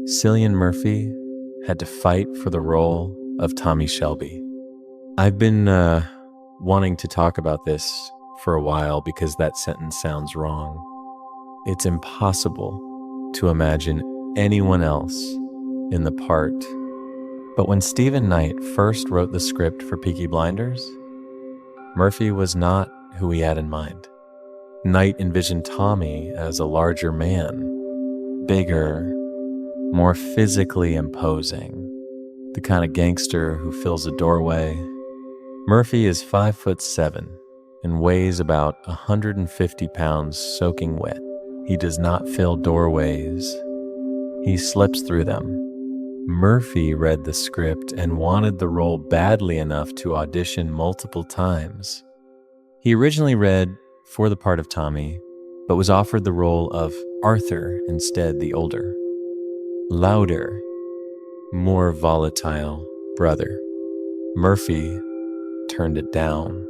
Cillian Murphy had to fight for the role of Tommy Shelby. I've been wanting to talk about this for a while because that sentence sounds wrong. It's impossible to imagine anyone else in the part. But when Stephen Knight first wrote the script for Peaky Blinders, Murphy was not who he had in mind. Knight envisioned Tommy as a larger man, bigger, more physically imposing, the kind of gangster who fills a doorway. Murphy is 5'7" and weighs about 150 pounds soaking wet. He does not fill doorways. He slips through them. Murphy read the script and wanted the role badly enough to audition multiple times. He originally read for the part of Tommy, but was offered the role of Arthur instead, the older, louder, more volatile brother. Murphy turned it down.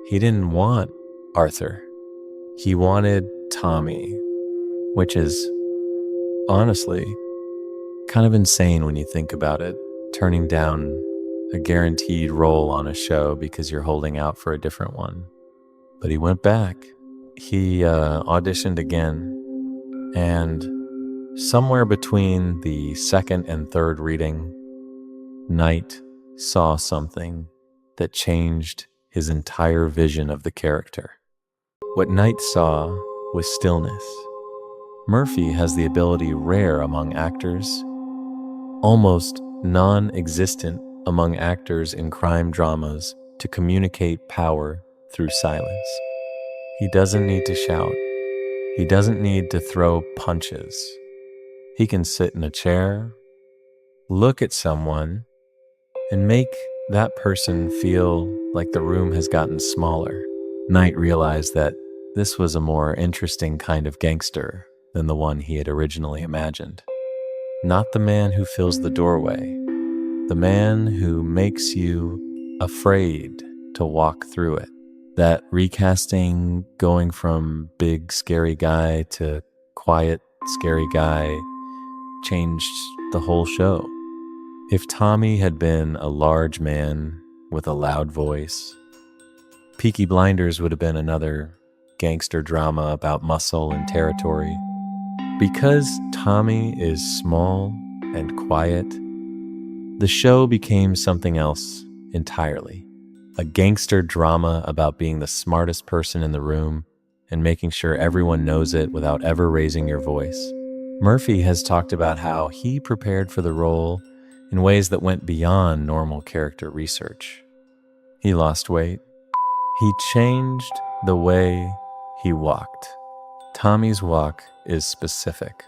He didn't want Arthur. He wanted Tommy, which is honestly kind of insane when you think about it, turning down a guaranteed role on a show because you're holding out for a different one. But he went back. He auditioned again, and somewhere between the second and third reading, Knight saw something that changed his entire vision of the character. What Knight saw was stillness. Murphy has the ability rare among actors, almost non-existent among actors in crime dramas, to communicate power through silence. He doesn't need to shout. He doesn't need to throw punches. He can sit in a chair, look at someone, and make that person feel like the room has gotten smaller. Knight realized that this was a more interesting kind of gangster than the one he had originally imagined. Not the man who fills the doorway, the man who makes you afraid to walk through it. That recasting, going from big scary guy to quiet scary guy, changed the whole show. If Tommy had been a large man with a loud voice, Peaky Blinders would have been another gangster drama about muscle and territory. Because Tommy is small and quiet, the show became something else entirely. A gangster drama about being the smartest person in the room and making sure everyone knows it without ever raising your voice. Murphy has talked about how he prepared for the role in ways that went beyond normal character research. He lost weight. He changed the way he walked. Tommy's walk is specific,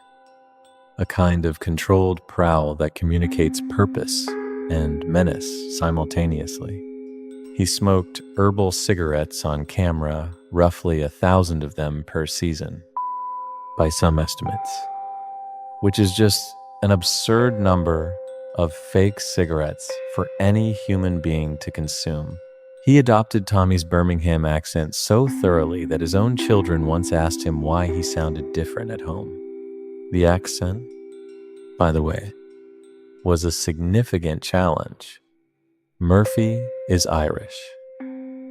a kind of controlled prowl that communicates purpose and menace simultaneously. He smoked herbal cigarettes on camera, roughly 1,000 of them per season, by some estimates, which is just an absurd number of fake cigarettes for any human being to consume. He adopted Tommy's Birmingham accent so thoroughly that his own children once asked him why he sounded different at home. The accent, by the way, was a significant challenge. Murphy is Irish.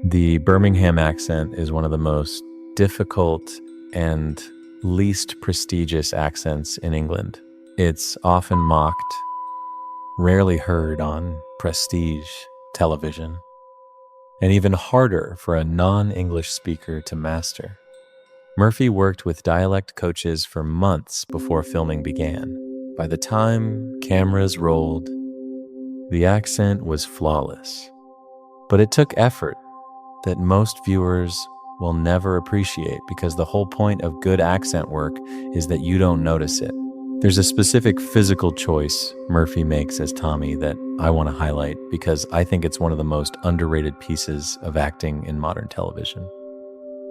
The Birmingham accent is one of the most difficult and least prestigious accents in England. It's often mocked, rarely heard on prestige television, and even harder for a non-English speaker to master. Murphy worked with dialect coaches for months before filming began. By the time cameras rolled, the accent was flawless. But it took effort that most viewers will never appreciate because the whole point of good accent work is that you don't notice it. There's a specific physical choice Murphy makes as Tommy that I want to highlight because I think it's one of the most underrated pieces of acting in modern television.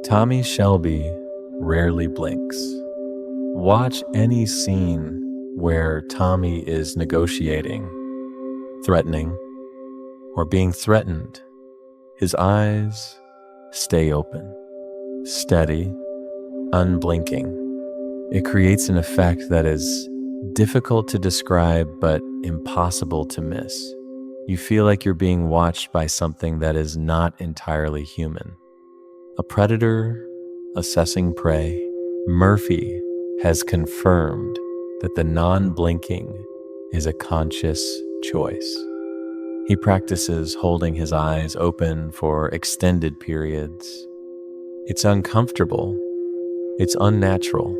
Tommy Shelby rarely blinks. Watch any scene where Tommy is negotiating, threatening, or being threatened. His eyes stay open, steady, unblinking. It creates an effect that is difficult to describe but impossible to miss. You feel like you're being watched by something that is not entirely human. A predator assessing prey. Murphy has confirmed that the non-blinking is a conscious choice. He practices holding his eyes open for extended periods. It's uncomfortable, it's unnatural,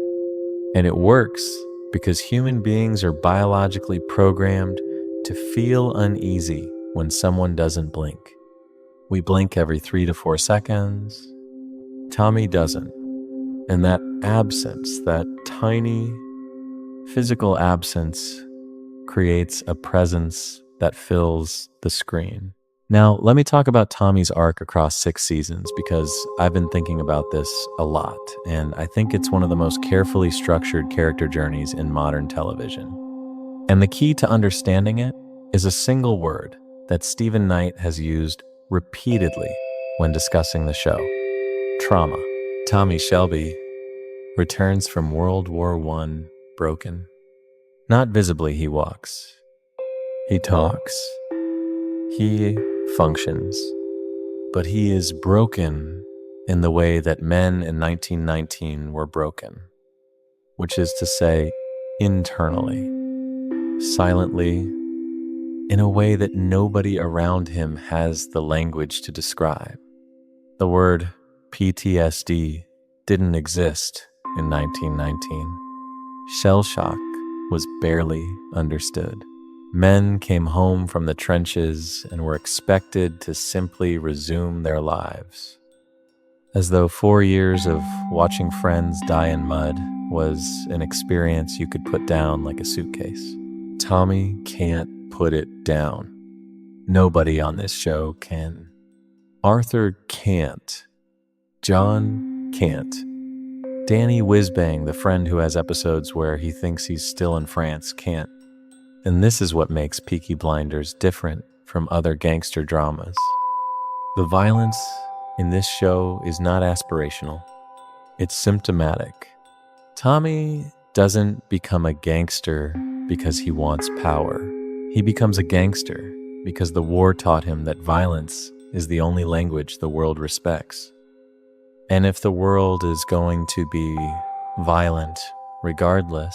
and it works because human beings are biologically programmed to feel uneasy when someone doesn't blink. We blink every 3 to 4 seconds. Tommy doesn't. And that absence, that tiny physical absence, creates a presence that fills the screen. Now, let me talk about Tommy's arc across 6 seasons because I've been thinking about this a lot, and I think it's one of the most carefully structured character journeys in modern television. And the key to understanding it is a single word that Stephen Knight has used repeatedly when discussing the show: trauma. Tommy Shelby returns from World War I broken. Not visibly he walks. He talks. He functions. But he is broken in the way that men in 1919 were broken, which is to say, internally, silently, in a way that nobody around him has the language to describe. The word PTSD didn't exist in 1919. Shell shock was barely understood. Men came home from the trenches and were expected to simply resume their lives, as though 4 years of watching friends die in mud was an experience you could put down like a suitcase. Tommy can't put it down. Nobody on this show can. Arthur can't. John can't. Danny Whizbang, the friend who has episodes where he thinks he's still in France, can't. And this is what makes Peaky Blinders different from other gangster dramas. The violence in this show is not aspirational. It's symptomatic. Tommy doesn't become a gangster because he wants power. He becomes a gangster because the war taught him that violence is the only language the world respects. And if the world is going to be violent regardless,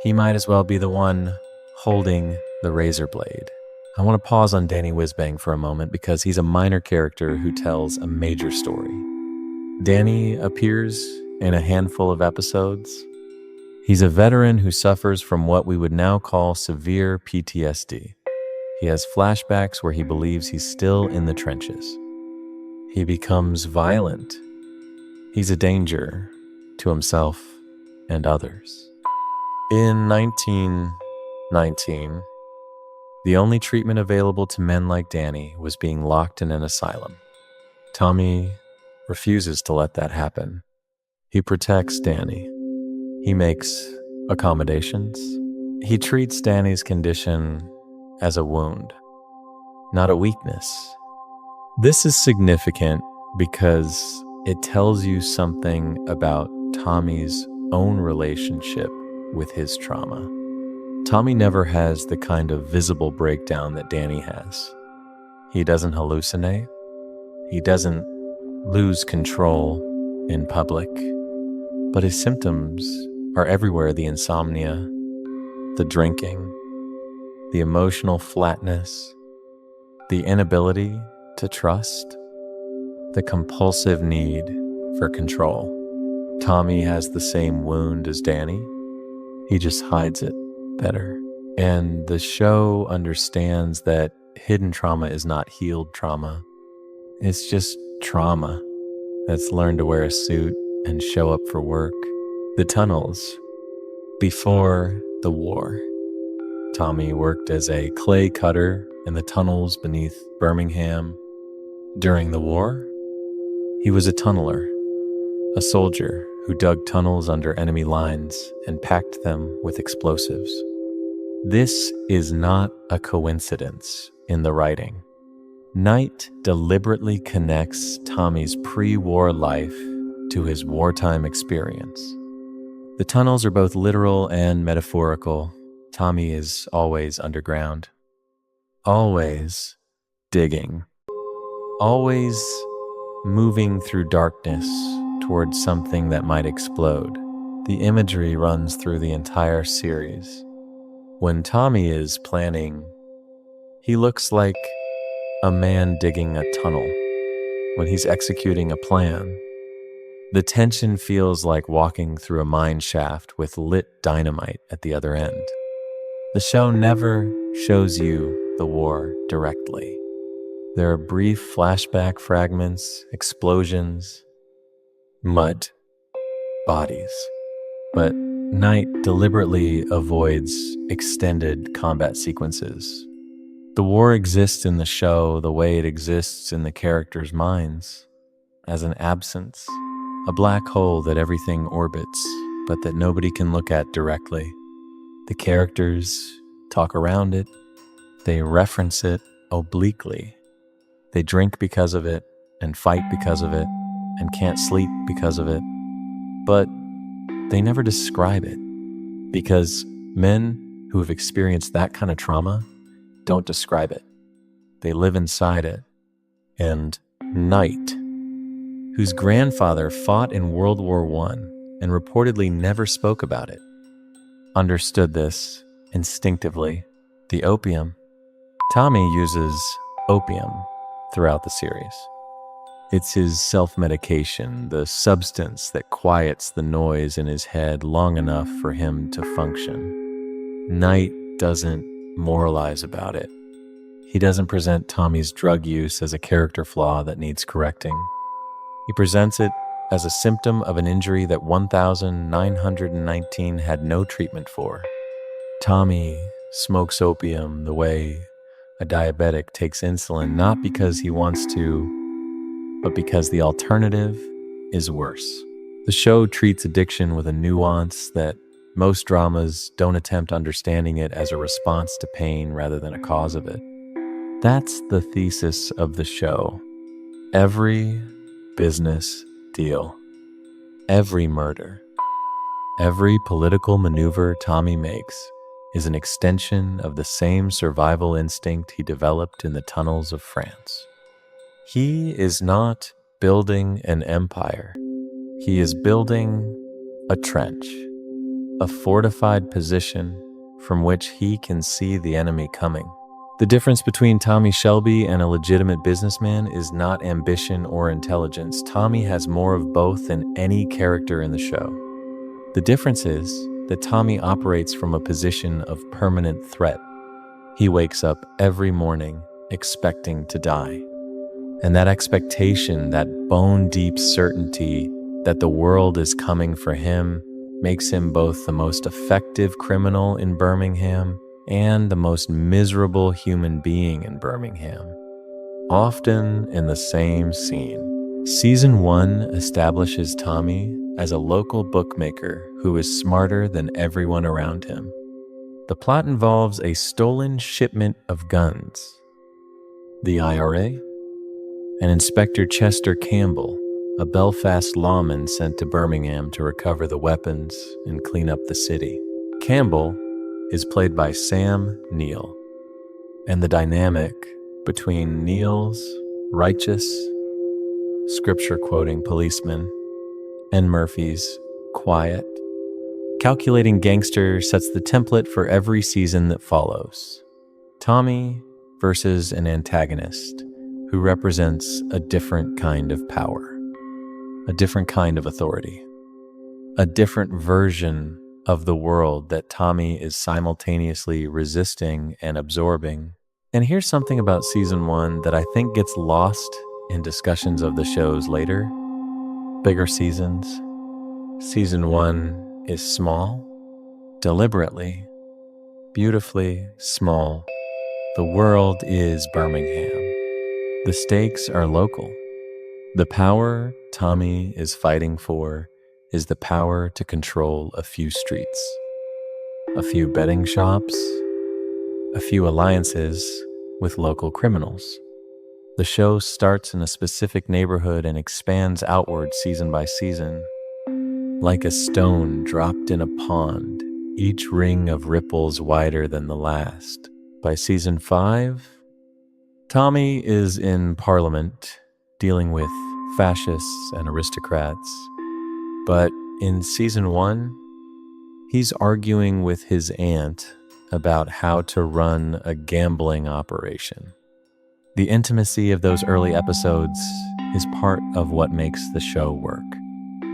he might as well be the one holding the razor blade. I want to pause on Danny Whizbang for a moment because he's a minor character who tells a major story. Danny appears in a handful of episodes. He's a veteran who suffers from what we would now call severe PTSD. He has flashbacks where he believes he's still in the trenches. He becomes violent. He's a danger to himself and others. In 1919, the only treatment available to men like Danny was being locked in an asylum. Tommy refuses to let that happen. He protects Danny. He makes accommodations. He treats Danny's condition as a wound, not a weakness. This is significant because it tells you something about Tommy's own relationship with his trauma. Tommy never has the kind of visible breakdown that Danny has. He doesn't hallucinate. He doesn't lose control in public. But his symptoms are everywhere: the insomnia, the drinking, the emotional flatness, the inability to trust, the compulsive need for control. Tommy has the same wound as Danny. He just hides it better. And the show understands that hidden trauma is not healed trauma. It's just trauma that's learned to wear a suit and show up for work. The tunnels. Before the war, Tommy worked as a clay cutter in the tunnels beneath Birmingham. During the war, he was a tunneler, a soldier who dug tunnels under enemy lines and packed them with explosives. This is not a coincidence in the writing. Knight deliberately connects Tommy's pre-war life to his wartime experience. The tunnels are both literal and metaphorical. Tommy is always underground, always digging, always moving through darkness towards something that might explode. The imagery runs through the entire series. When Tommy is planning, he looks like a man digging a tunnel. When he's executing a plan, the tension feels like walking through a mine shaft with lit dynamite at the other end. The show never shows you the war directly. There are brief flashback fragments, explosions, mud, bodies. But Night deliberately avoids extended combat sequences. The war exists in the show the way it exists in the characters' minds, as an absence, a black hole that everything orbits, but that nobody can look at directly. The characters talk around it, they reference it obliquely. They drink because of it, and fight because of it, and can't sleep because of it. But they never describe it, because men who have experienced that kind of trauma don't describe it. They live inside it. And Night, whose grandfather fought in World War I and reportedly never spoke about it, understood this instinctively. The opium. Tommy uses opium throughout the series. It's his self-medication, the substance that quiets the noise in his head long enough for him to function. Night doesn't moralize about it. He doesn't present Tommy's drug use as a character flaw that needs correcting. He presents it as a symptom of an injury that 1,919 had no treatment for. Tommy smokes opium the way a diabetic takes insulin, not because he wants to, but because the alternative is worse. The show treats addiction with a nuance that most dramas don't attempt understanding it as a response to pain rather than a cause of it. That's the thesis of the show. Every business deal, every murder, every political maneuver Tommy makes is an extension of the same survival instinct he developed in the tunnels of France. He is not building an empire. He is building a trench, a fortified position from which he can see the enemy coming. The difference between Tommy Shelby and a legitimate businessman is not ambition or intelligence. Tommy has more of both than any character in the show. The difference is that Tommy operates from a position of permanent threat. He wakes up every morning expecting to die. And that expectation, that bone-deep certainty that the world is coming for him, makes him both the most effective criminal in Birmingham and the most miserable human being in Birmingham, often in the same scene. Season 1 establishes Tommy as a local bookmaker who is smarter than everyone around him. The plot involves a stolen shipment of guns, the IRA, and Inspector Chester Campbell, a Belfast lawman sent to Birmingham to recover the weapons and clean up the city. Campbell is played by Sam Neill, and the dynamic between Neill's righteous, scripture-quoting policeman and Murphy's quiet, calculating gangster sets the template for every season that follows. Tommy versus an antagonist who represents a different kind of power, a different kind of authority, a different version of the world that Tommy is simultaneously resisting and absorbing. And here's something about season 1 that I think gets lost in discussions of the shows later. Bigger seasons. Season 1 is small, deliberately, beautifully small. The world is Birmingham. The stakes are local. The power Tommy is fighting for is the power to control a few streets, a few betting shops, a few alliances with local criminals. The show starts in a specific neighborhood and expands outward season by season. like a stone dropped in a pond, each ring of ripples wider than the last. By season 5, Tommy is in Parliament dealing with fascists and aristocrats. But in season 1, he's arguing with his aunt about how to run a gambling operation. The intimacy of those early episodes is part of what makes the show work.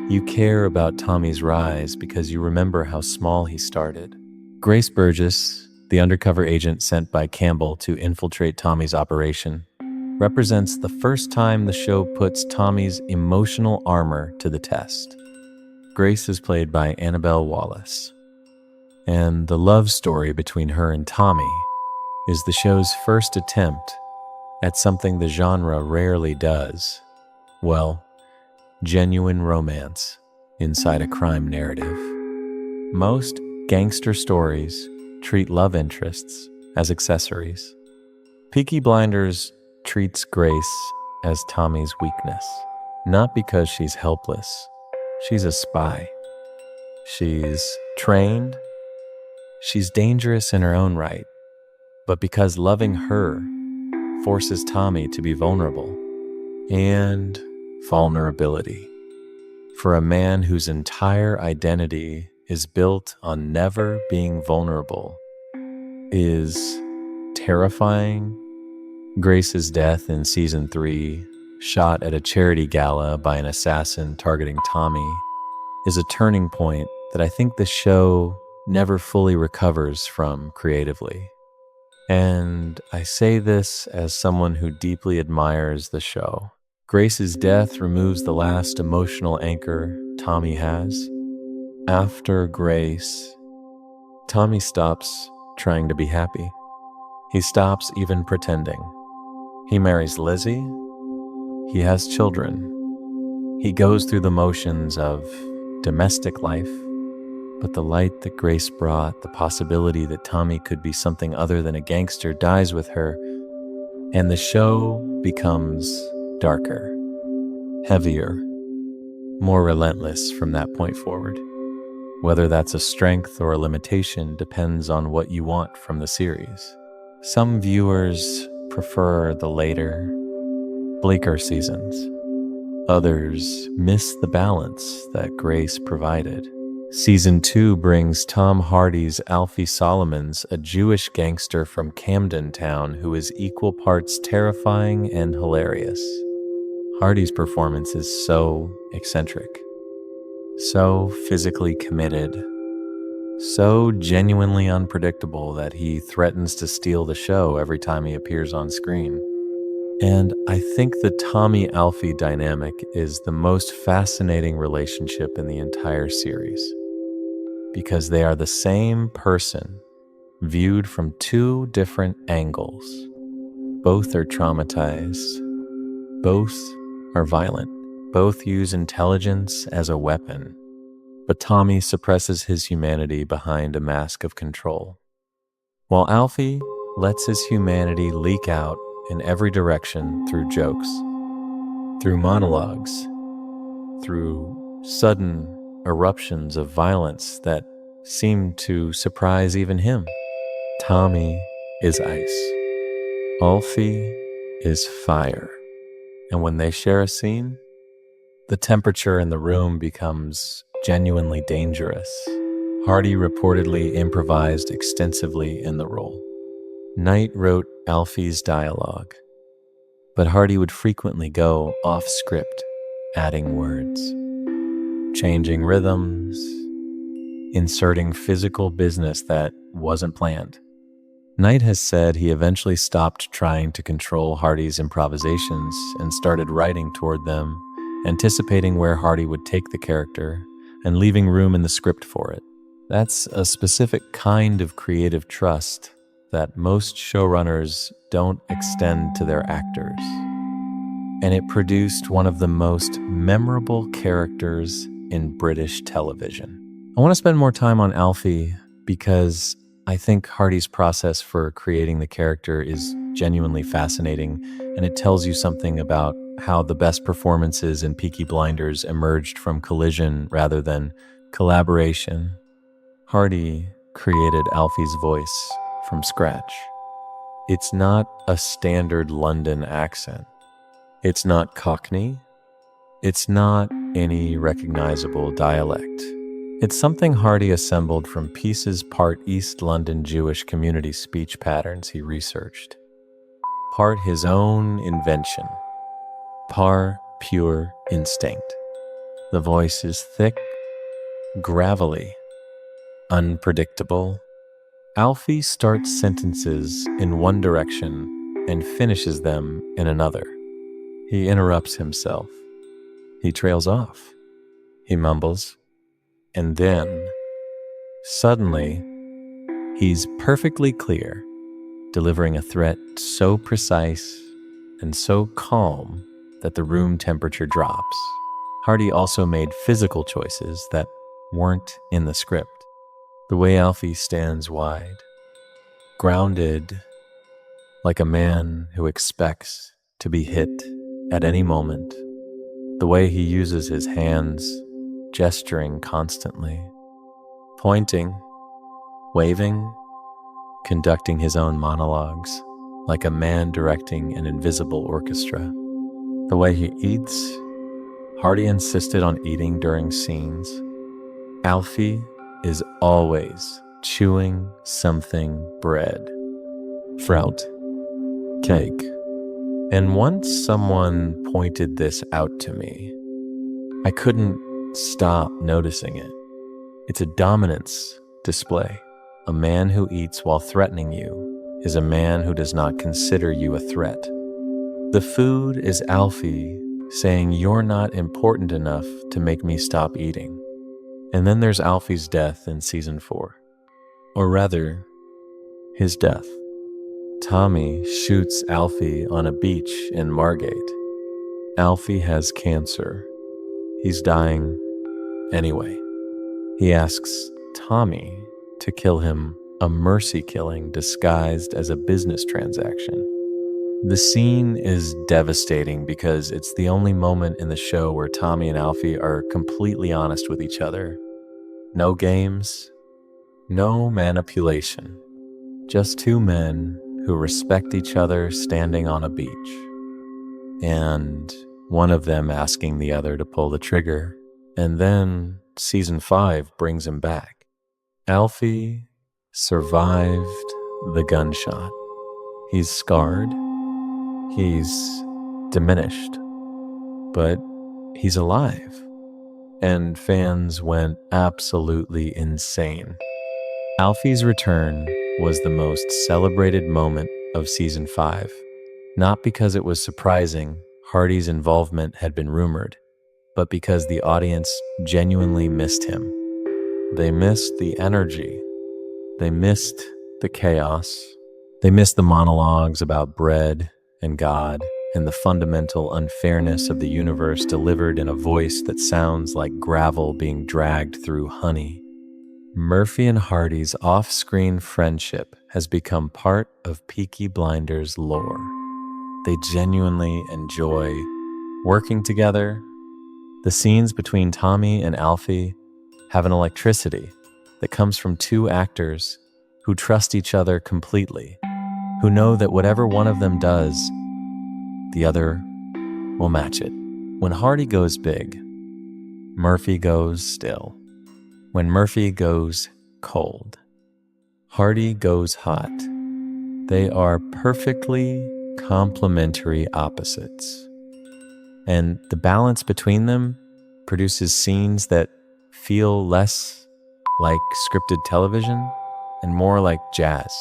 You care about Tommy's rise because you remember how small he started. Grace Burgess, the undercover agent sent by Campbell to infiltrate Tommy's operation, represents the first time the show puts Tommy's emotional armor to the test. Grace is played by Annabelle Wallis, and the love story between her and Tommy is the show's first attempt at something the genre rarely does. Well, genuine romance inside a crime narrative. Most gangster stories treat love interests as accessories. Peaky Blinders treats Grace as Tommy's weakness, not because she's helpless. She's a spy. She's trained. She's dangerous in her own right, but because loving her forces Tommy to be vulnerable. And vulnerability, for a man whose entire identity is built on never being vulnerable, is terrifying. Grace's death in season 3, shot at a charity gala by an assassin targeting Tommy, is a turning point that I think the show never fully recovers from creatively. And I say this as someone who deeply admires the show. Grace's death removes the last emotional anchor Tommy has. After Grace, Tommy stops trying to be happy. He stops even pretending. He marries Lizzie. He has children. He goes through the motions of domestic life. But the light that Grace brought, the possibility that Tommy could be something other than a gangster, dies with her, and the show becomes darker, heavier, more relentless from that point forward. Whether that's a strength or a limitation depends on what you want from the series. Some viewers prefer the later, bleaker seasons. Others miss the balance that Grace provided. Season 2 brings Tom Hardy's Alfie Solomons, a Jewish gangster from Camden Town who is equal parts terrifying and hilarious. Hardy's performance is so eccentric, so physically committed, so genuinely unpredictable that he threatens to steal the show every time he appears on screen. And I think the Tommy-Alfie dynamic is the most fascinating relationship in the entire series, because they are the same person viewed from two different angles. Both are traumatized. Both are violent. Both use intelligence as a weapon. But Tommy suppresses his humanity behind a mask of control, while Alfie lets his humanity leak out in every direction through jokes, through monologues, through sudden eruptions of violence that seem to surprise even him. Tommy is ice. Alfie is fire. And when they share a scene, the temperature in the room becomes genuinely dangerous. Hardy reportedly improvised extensively in the role. Knight wrote Alfie's dialogue, but Hardy would frequently go off script, adding words, changing rhythms, inserting physical business that wasn't planned. Knight has said he eventually stopped trying to control Hardy's improvisations and started writing toward them, anticipating where Hardy would take the character and leaving room in the script for it. That's a specific kind of creative trust that most showrunners don't extend to their actors. And it produced one of the most memorable characters in British television. I want to spend more time on Alfie because I think Hardy's process for creating the character is genuinely fascinating, and it tells you something about how the best performances in Peaky Blinders emerged from collision rather than collaboration. Hardy created Alfie's voice from scratch. It's not a standard London accent. It's not Cockney. It's not any recognizable dialect. It's something Hardy assembled from pieces part East London Jewish community speech patterns he researched, part his own invention, par pure instinct. The voice is thick, gravelly, unpredictable. Alfie starts sentences in one direction and finishes them in another. He interrupts himself. He trails off. He mumbles. And then, suddenly, he's perfectly clear, delivering a threat so precise and so calm that the room temperature drops. Hardy also made physical choices that weren't in the script. The way Alfie stands wide, grounded, like a man who expects to be hit at any moment. The way he uses his hands, gesturing constantly, pointing, waving, conducting his own monologues, like a man directing an invisible orchestra. The way he eats, Hardy insisted on eating during scenes. Alfie is always chewing something bread, fruit, cake. And once someone pointed this out to me, I couldn't stop noticing it. It's a dominance display. A man who eats while threatening you is a man who does not consider you a threat. The food is Alfie saying you're not important enough to make me stop eating. And then there's Alfie's death in season 4. Or rather, his death. Tommy shoots Alfie on a beach in Margate. Alfie has cancer. He's dying anyway. He asks Tommy to kill him, a mercy killing disguised as a business transaction. The scene is devastating because it's the only moment in the show where Tommy and Alfie are completely honest with each other. No games, no manipulation. Just two men who respect each other standing on a beach. And one of them asking the other to pull the trigger. And then season 5 brings him back. Alfie survived the gunshot. He's scarred. He's diminished. But he's alive. And fans went absolutely insane. Alfie's return was the most celebrated moment of season 5. Not because it was surprising Hardy's involvement had been rumored, but because the audience genuinely missed him. They missed the energy. They missed the chaos. They missed the monologues about bread and God and the fundamental unfairness of the universe delivered in a voice that sounds like gravel being dragged through honey. Murphy and Hardy's off-screen friendship has become part of Peaky Blinders lore. They genuinely enjoy working together. The scenes between Tommy and Alfie have an electricity that comes from two actors who trust each other completely, who know that whatever one of them does, the other will match it. When Hardy goes big, Murphy goes still. When Murphy goes cold, Hardy goes hot. They are perfectly complementary opposites. And the balance between them produces scenes that feel less like scripted television and more like jazz.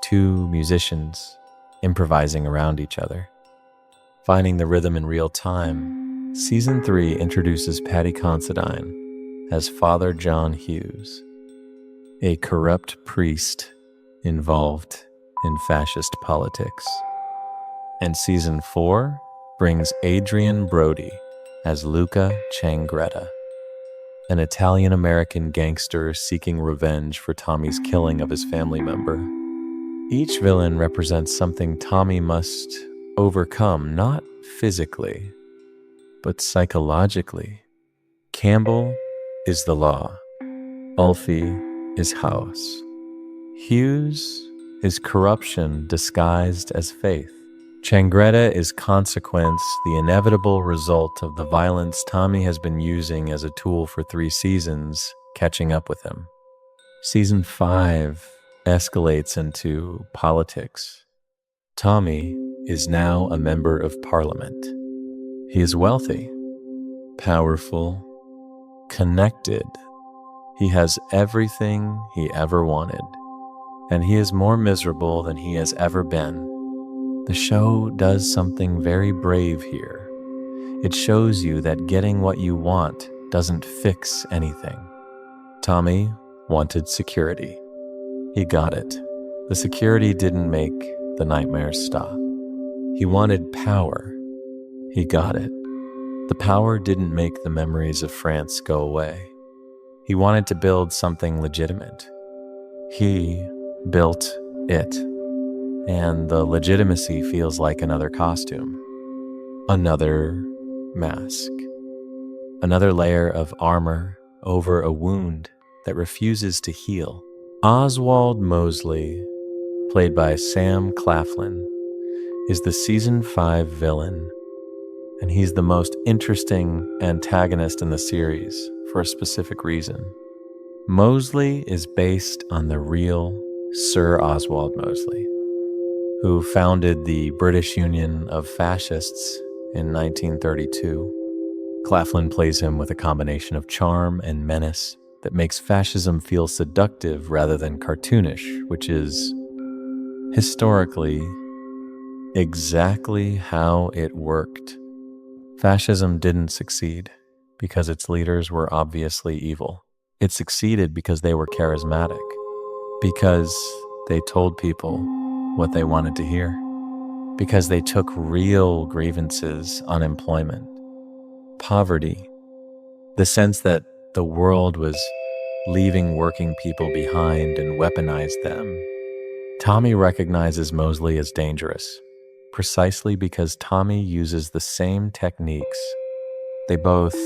Two musicians improvising around each other. Finding the rhythm in real time, season 3 introduces Paddy Considine as Father John Hughes, a corrupt priest involved in fascist politics. And season 4 brings Adrian Brody as Luca Changretta, an Italian-American gangster seeking revenge for Tommy's killing of his family member. Each villain represents something Tommy must overcome, not physically, but psychologically. Campbell is the law. Alfie is house. Hughes is corruption disguised as faith. Changretta is consequence, the inevitable result of the violence Tommy has been using as a tool for 3 seasons, catching up with him. Season 5 escalates into politics. Tommy is now a member of parliament. He is wealthy, powerful, connected. He has everything he ever wanted, and he is more miserable than he has ever been. The show does something very brave here. It shows you that getting what you want doesn't fix anything. Tommy wanted security. He got it. The security didn't make the nightmares stop. He wanted power. He got it. The power didn't make the memories of France go away. He wanted to build something legitimate. He built it. And the legitimacy feels like another costume, another mask, another layer of armor over a wound that refuses to heal. Oswald Mosley, played by Sam Claflin, is the season 5 villain, and he's the most interesting antagonist in the series for a specific reason. Mosley is based on the real Sir Oswald Mosley, who founded the British Union of Fascists in 1932. Claflin plays him with a combination of charm and menace that makes fascism feel seductive rather than cartoonish, which is, historically, exactly how it worked. Fascism didn't succeed because its leaders were obviously evil. It succeeded because they were charismatic, because they told people what they wanted to hear, because they took real grievances, unemployment, poverty, the sense that the world was leaving working people behind and weaponized them. Tommy recognizes Mosley as dangerous, precisely because Tommy uses the same techniques. They both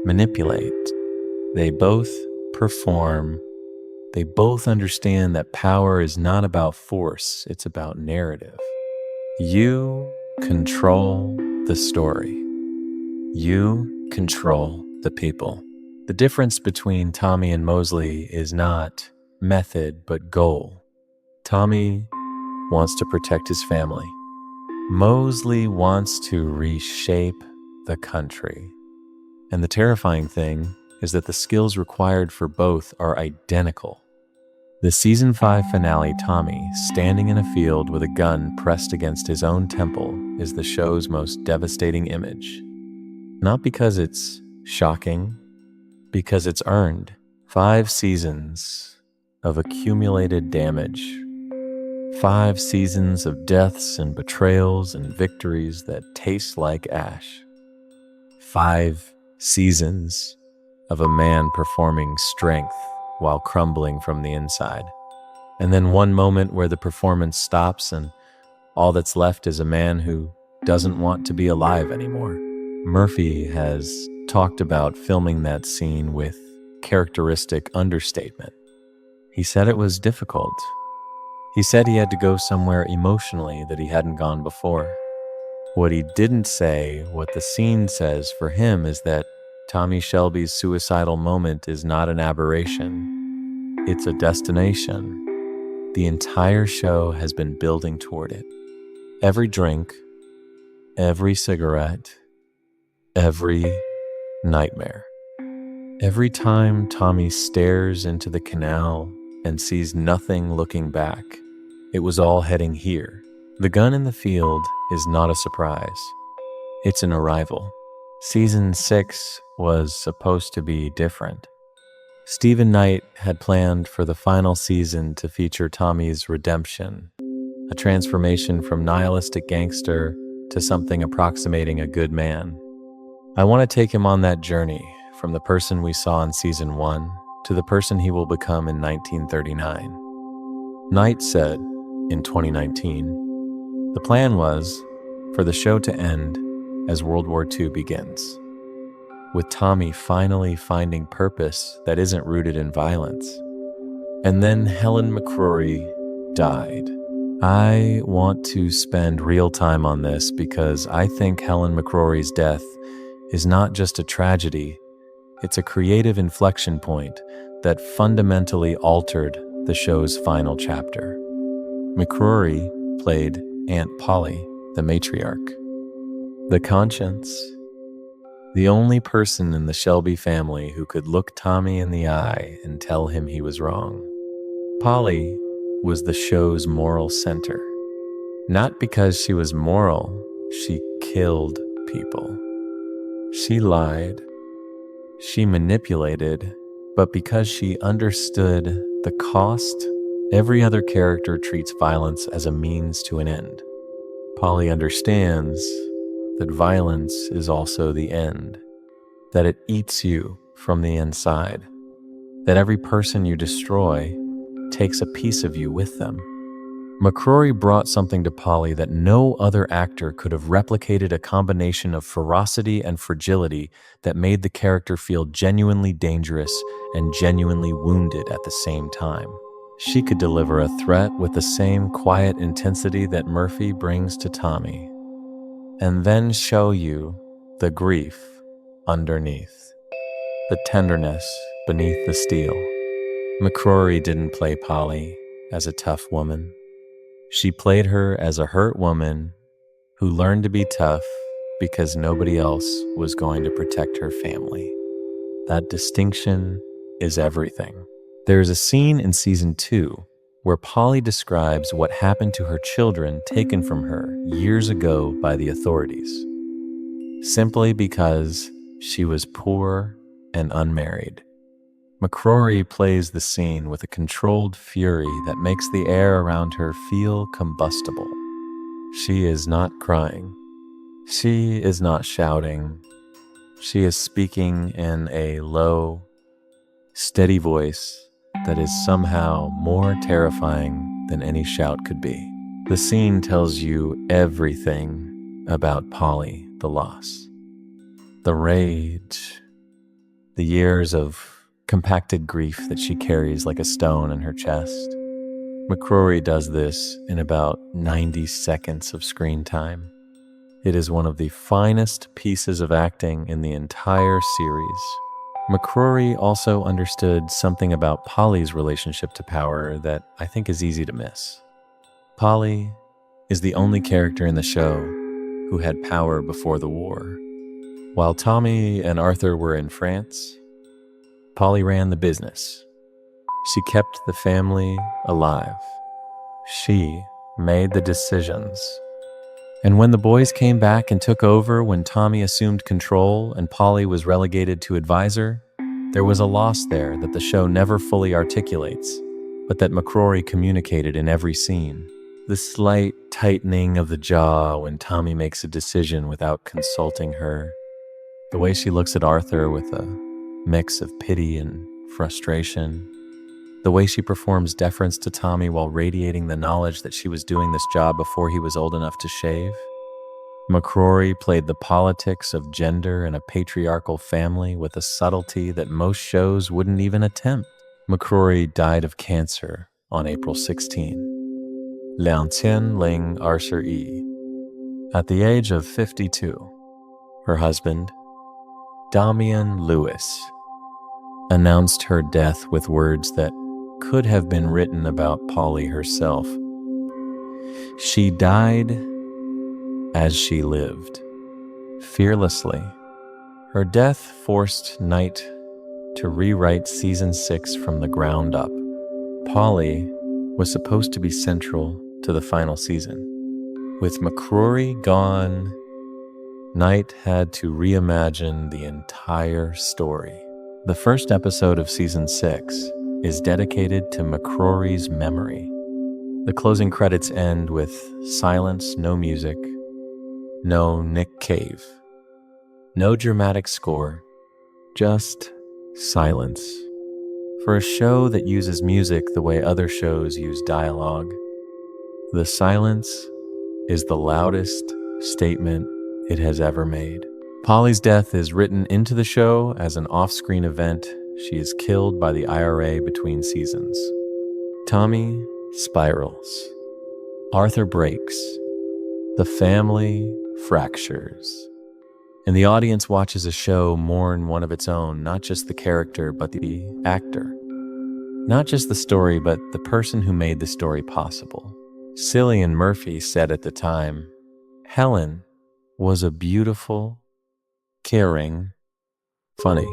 manipulate, they both perform. They both understand that power is not about force, it's about narrative. You control the story. You control the people. The difference between Tommy and Mosley is not method, but goal. Tommy wants to protect his family. Mosley wants to reshape the country. And the terrifying thing is that the skills required for both are identical. The season 5 finale, Tommy, standing in a field with a gun pressed against his own temple, is the show's most devastating image. Not because it's shocking, because it's earned. 5 seasons of accumulated damage. 5 seasons of deaths and betrayals and victories that taste like ash. 5 seasons of a man performing strength while crumbling from the inside. And then one moment where the performance stops and all that's left is a man who doesn't want to be alive anymore. Murphy has talked about filming that scene with characteristic understatement. He said it was difficult. He said he had to go somewhere emotionally that he hadn't gone before. What he didn't say, what the scene says for him, is that Tommy Shelby's suicidal moment is not an aberration. It's a destination. The entire show has been building toward it. Every drink, every cigarette, every nightmare. Every time Tommy stares into the canal and sees nothing looking back, it was all heading here. The gun in the field is not a surprise. It's an arrival. Season 6 was supposed to be different. Stephen Knight had planned for the final season to feature Tommy's redemption, a transformation from nihilistic gangster to something approximating a good man. I want to take him on that journey from the person we saw in season 1 to the person he will become in 1939. Knight said in 2019, the plan was for the show to end as World War II begins, with Tommy finally finding purpose that isn't rooted in violence. And then Helen McCrory died. I want to spend real time on this because I think Helen McCrory's death is not just a tragedy, it's a creative inflection point that fundamentally altered the show's final chapter. McCrory played Aunt Polly, the matriarch, the conscience, the only person in the Shelby family who could look Tommy in the eye and tell him he was wrong. Polly was the show's moral center. Not because she was moral, she killed people. She lied, she manipulated, but because she understood the cost, every other character treats violence as a means to an end. Polly understands that violence is also the end, that it eats you from the inside, that every person you destroy takes a piece of you with them. McCrory brought something to Polly that no other actor could have replicated, a combination of ferocity and fragility that made the character feel genuinely dangerous and genuinely wounded at the same time. She could deliver a threat with the same quiet intensity that Murphy brings to Tommy, and then show you the grief underneath, the tenderness beneath the steel. McCrory didn't play Polly as a tough woman. She played her as a hurt woman who learned to be tough because nobody else was going to protect her family. That distinction is everything. There's a scene in season 2 where Polly describes what happened to her children taken from her years ago by the authorities, simply because she was poor and unmarried. McCrory plays the scene with a controlled fury that makes the air around her feel combustible. She is not crying. She is not shouting. She is speaking in a low, steady voice that is somehow more terrifying than any shout could be. The scene tells you everything about Polly, the loss, the rage, the years of compacted grief that she carries like a stone in her chest. McCrory does this in about 90 seconds of screen time. It is one of the finest pieces of acting in the entire series. McCrory also understood something about Polly's relationship to power that I think is easy to miss. Polly is the only character in the show who had power before the war. While Tommy and Arthur were in France, Polly ran the business. She kept the family alive. She made the decisions. And when the boys came back and took over, when Tommy assumed control and Polly was relegated to advisor, there was a loss there that the show never fully articulates, but that McCrory communicated in every scene. The slight tightening of the jaw when Tommy makes a decision without consulting her. The way she looks at Arthur with a mix of pity and frustration. The way she performs deference to Tommy while radiating the knowledge that she was doing this job before he was old enough to shave. McCrory played the politics of gender in a patriarchal family with a subtlety that most shows wouldn't even attempt. McCrory died of cancer on April 16. Leon Tien Ling Archer E. At the age of 52, her husband, Damian Lewis, announced her death with words that could have been written about Polly herself. She died as she lived, fearlessly. Her death forced Knight to rewrite season 6 from the ground up. Polly was supposed to be central to the final season. With McCrory gone, Knight had to reimagine the entire story. The first episode of season 6 is dedicated to McCrory's memory. The closing credits end with silence, no music, no Nick Cave, no dramatic score, just silence. For a show that uses music the way other shows use dialogue, the silence is the loudest statement it has ever made. Polly's death is written into the show as an off-screen event. She is killed by the IRA between seasons. Tommy spirals. Arthur breaks. The family fractures. And the audience watches a show mourn one of its own, not just the character, but the actor. Not just the story, but the person who made the story possible. Cillian Murphy said at the time, Helen was a beautiful, caring, funny,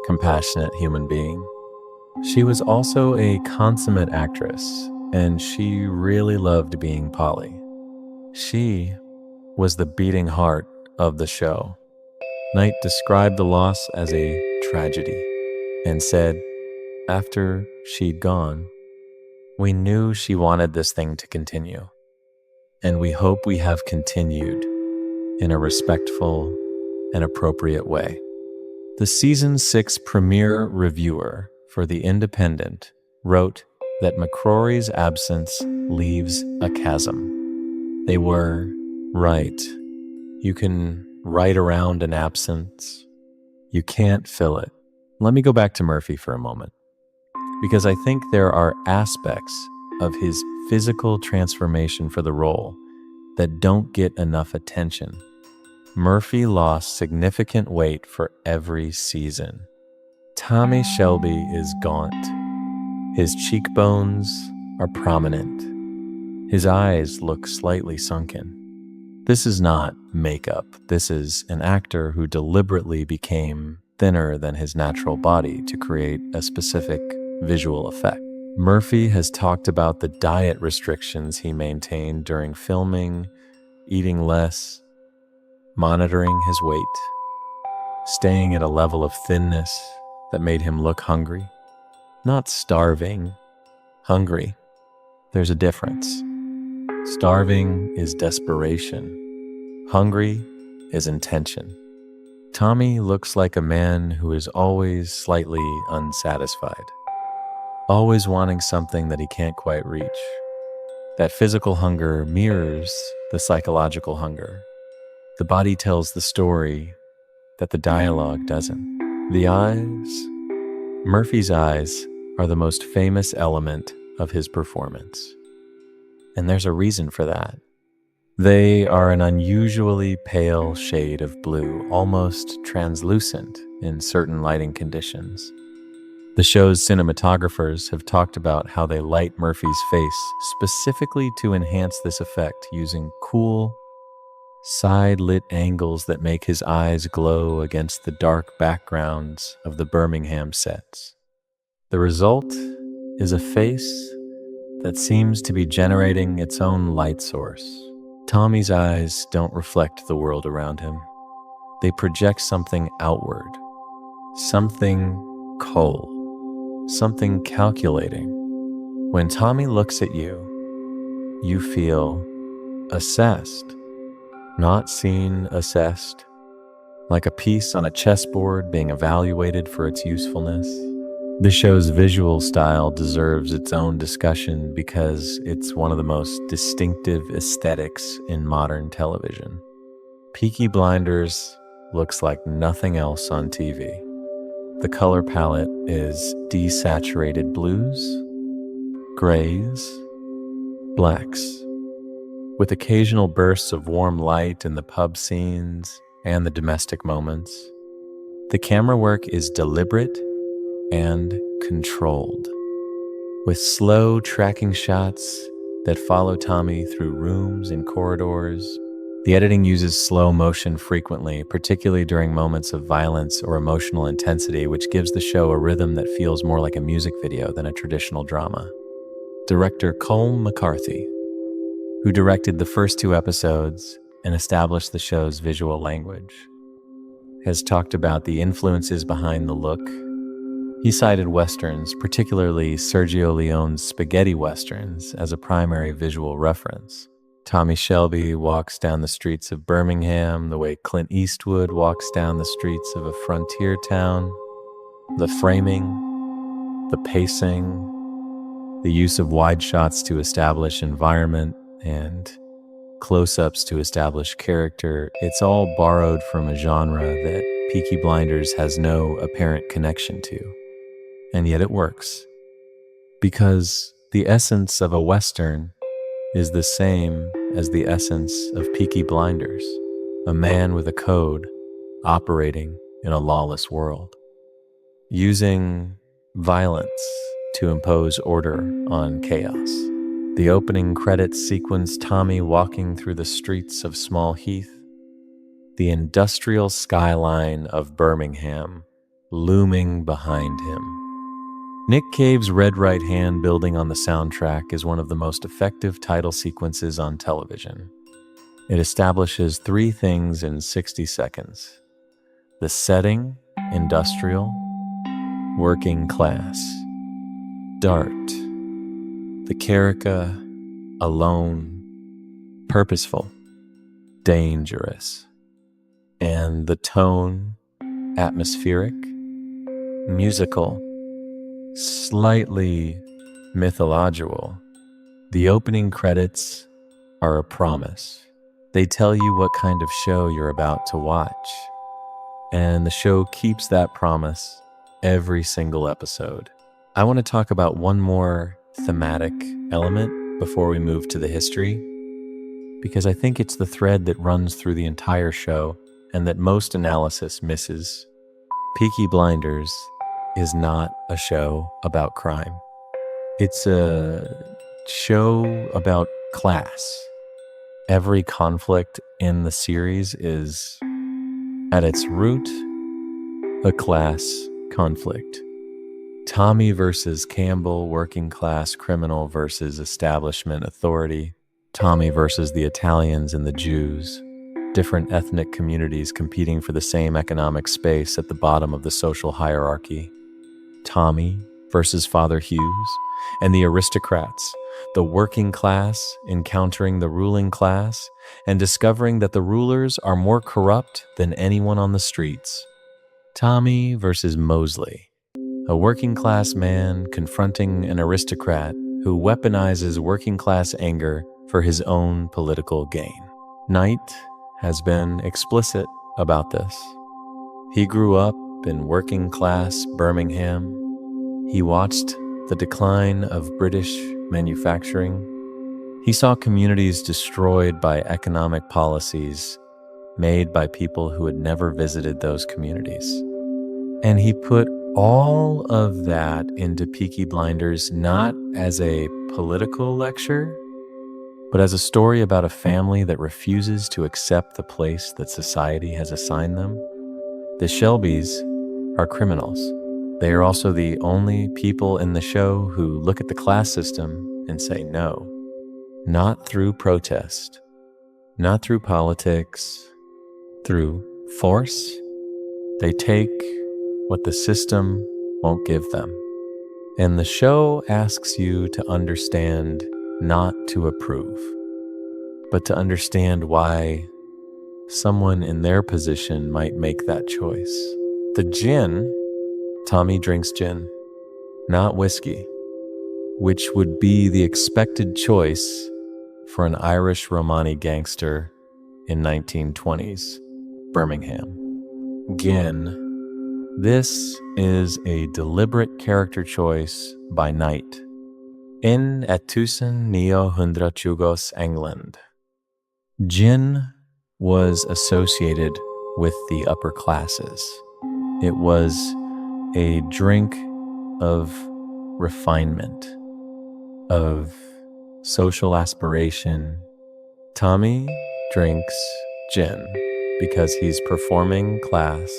compassionate human being. She was also a consummate actress, and she really loved being Polly. She was the beating heart of the show. Knight described the loss as a tragedy and said, after she'd gone, we knew she wanted this thing to continue, and we hope we have continued in a respectful and appropriate way. The season 6 premiere reviewer for The Independent wrote that McCrory's absence leaves a chasm. They were right. You can write around an absence. You can't fill it. Let me go back to Murphy for a moment, because I think there are aspects of his physical transformation for the role that don't get enough attention. Murphy lost significant weight for every season. Tommy Shelby is gaunt. His cheekbones are prominent. His eyes look slightly sunken. This is not makeup. This is an actor who deliberately became thinner than his natural body to create a specific visual effect. Murphy has talked about the diet restrictions he maintained during filming, eating less, monitoring his weight, staying at a level of thinness that made him look hungry. Not starving, hungry. There's a difference. Starving is desperation. Hungry is intention. Tommy looks like a man who is always slightly unsatisfied, always wanting something that he can't quite reach. That physical hunger mirrors the psychological hunger. The body tells the story that the dialogue doesn't. The eyes, Murphy's eyes, are the most famous element of his performance. And there's a reason for that. They are an unusually pale shade of blue, almost translucent in certain lighting conditions. The show's cinematographers have talked about how they light Murphy's face specifically to enhance this effect using cool, side-lit angles that make his eyes glow against the dark backgrounds of the Birmingham sets. The result is a face that seems to be generating its own light source. Tommy's eyes don't reflect the world around him. They project something outward, something cold, something calculating. When Tommy looks at you, you feel assessed, not seen, assessed, like a piece on a chessboard being evaluated for its usefulness. The show's visual style deserves its own discussion because it's one of the most distinctive aesthetics in modern television. Peaky Blinders looks like nothing else on TV. The color palette is desaturated blues, grays, blacks, with occasional bursts of warm light in the pub scenes and the domestic moments. The camera work is deliberate and controlled, with slow tracking shots that follow Tommy through rooms and corridors. The editing uses slow motion frequently, particularly during moments of violence or emotional intensity, which gives the show a rhythm that feels more like a music video than a traditional drama. Director Colm McCarthy, who directed the first 2 episodes and established the show's visual language, has talked about the influences behind the look. He cited Westerns, particularly Sergio Leone's spaghetti Westerns, as a primary visual reference. Tommy Shelby walks down the streets of Birmingham the way Clint Eastwood walks down the streets of a frontier town. The framing, the pacing, the use of wide shots to establish environment and close-ups to establish character. It's all borrowed from a genre that Peaky Blinders has no apparent connection to. And yet it works. Because the essence of a Western is the same as the essence of Peaky Blinders, a man with a code operating in a lawless world, using violence to impose order on chaos. The opening credits sequence Tommy walking through the streets of Small Heath, the industrial skyline of Birmingham looming behind him. Nick Cave's Red Right Hand building on the soundtrack is one of the most effective title sequences on television. It establishes three things in 60 seconds. The setting, industrial, working class. Dart. The caraca, alone, purposeful, dangerous. And the tone, atmospheric, musical, slightly mythological. The opening credits are a promise. They tell you what kind of show you're about to watch. And the show keeps that promise every single episode. I want to talk about one more thematic element before we move to the history, because I think it's the thread that runs through the entire show and that most analysis misses. Peaky Blinders is not a show about crime. It's a show about class. Every conflict in the series is, at its root, a class conflict. Tommy versus Campbell, working class criminal versus establishment authority. Tommy versus the Italians and the Jews. Different ethnic communities competing for the same economic space at the bottom of the social hierarchy. Tommy versus Father Hughes and the aristocrats, the working class encountering the ruling class and discovering that the rulers are more corrupt than anyone on the streets. Tommy versus Mosley, a working class man confronting an aristocrat who weaponizes working class anger for his own political gain. Knight has been explicit about this. He grew up in working class Birmingham. He watched the decline of British manufacturing. He saw communities destroyed by economic policies made by people who had never visited those communities. And he put all of that into Peaky Blinders, not as a political lecture, but as a story about a family that refuses to accept the place that society has assigned them. The Shelbys are criminals. They are also the only people in the show who look at the class system and say no. Not through protest, not through politics, through force. They take what the system won't give them. And the show asks you to understand, not to approve, but to understand why someone in their position might make that choice. The gin, Tommy drinks gin, not whiskey, which would be the expected choice for an Irish Romani gangster in 1920s Birmingham. Gin. This is a deliberate character choice by Knight. In 1920 England, gin was associated with the upper classes. It was a drink of refinement, of social aspiration. Tommy drinks gin because he's performing class.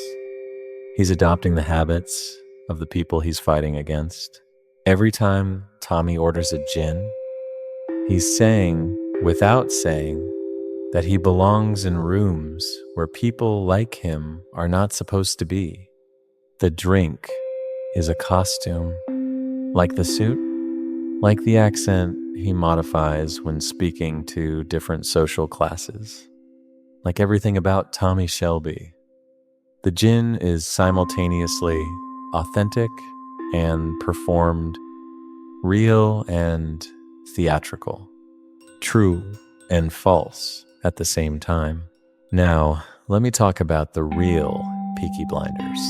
He's adopting the habits of the people he's fighting against. Every time Tommy orders a gin, he's saying, without saying, that he belongs in rooms where people like him are not supposed to be. The drink is a costume, like the suit, like the accent he modifies when speaking to different social classes, like everything about Tommy Shelby. The gin is simultaneously authentic and performed, real and theatrical, true and false at the same time. Now, let me talk about the real Peaky Blinders.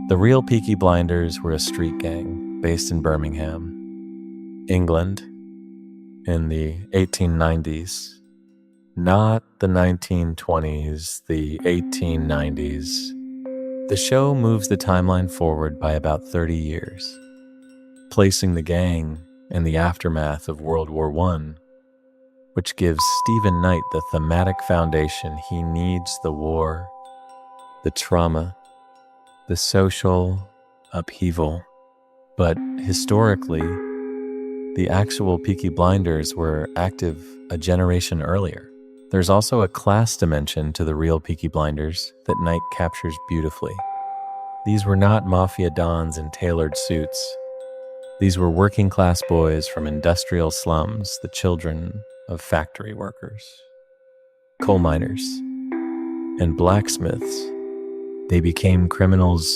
The real Peaky Blinders were a street gang based in Birmingham, England, in the 1890s. Not the 1920s, the 1890s. The show moves the timeline forward by about 30 years, placing the gang in the aftermath of World War I, which gives Stephen Knight the thematic foundation he needs: the war, the trauma, the social upheaval. But historically, the actual Peaky Blinders were active a generation earlier. There's also a class dimension to the real Peaky Blinders that Knight captures beautifully. These were not mafia dons in tailored suits. These were working class boys from industrial slums, the children of factory workers, coal miners, and blacksmiths. They became criminals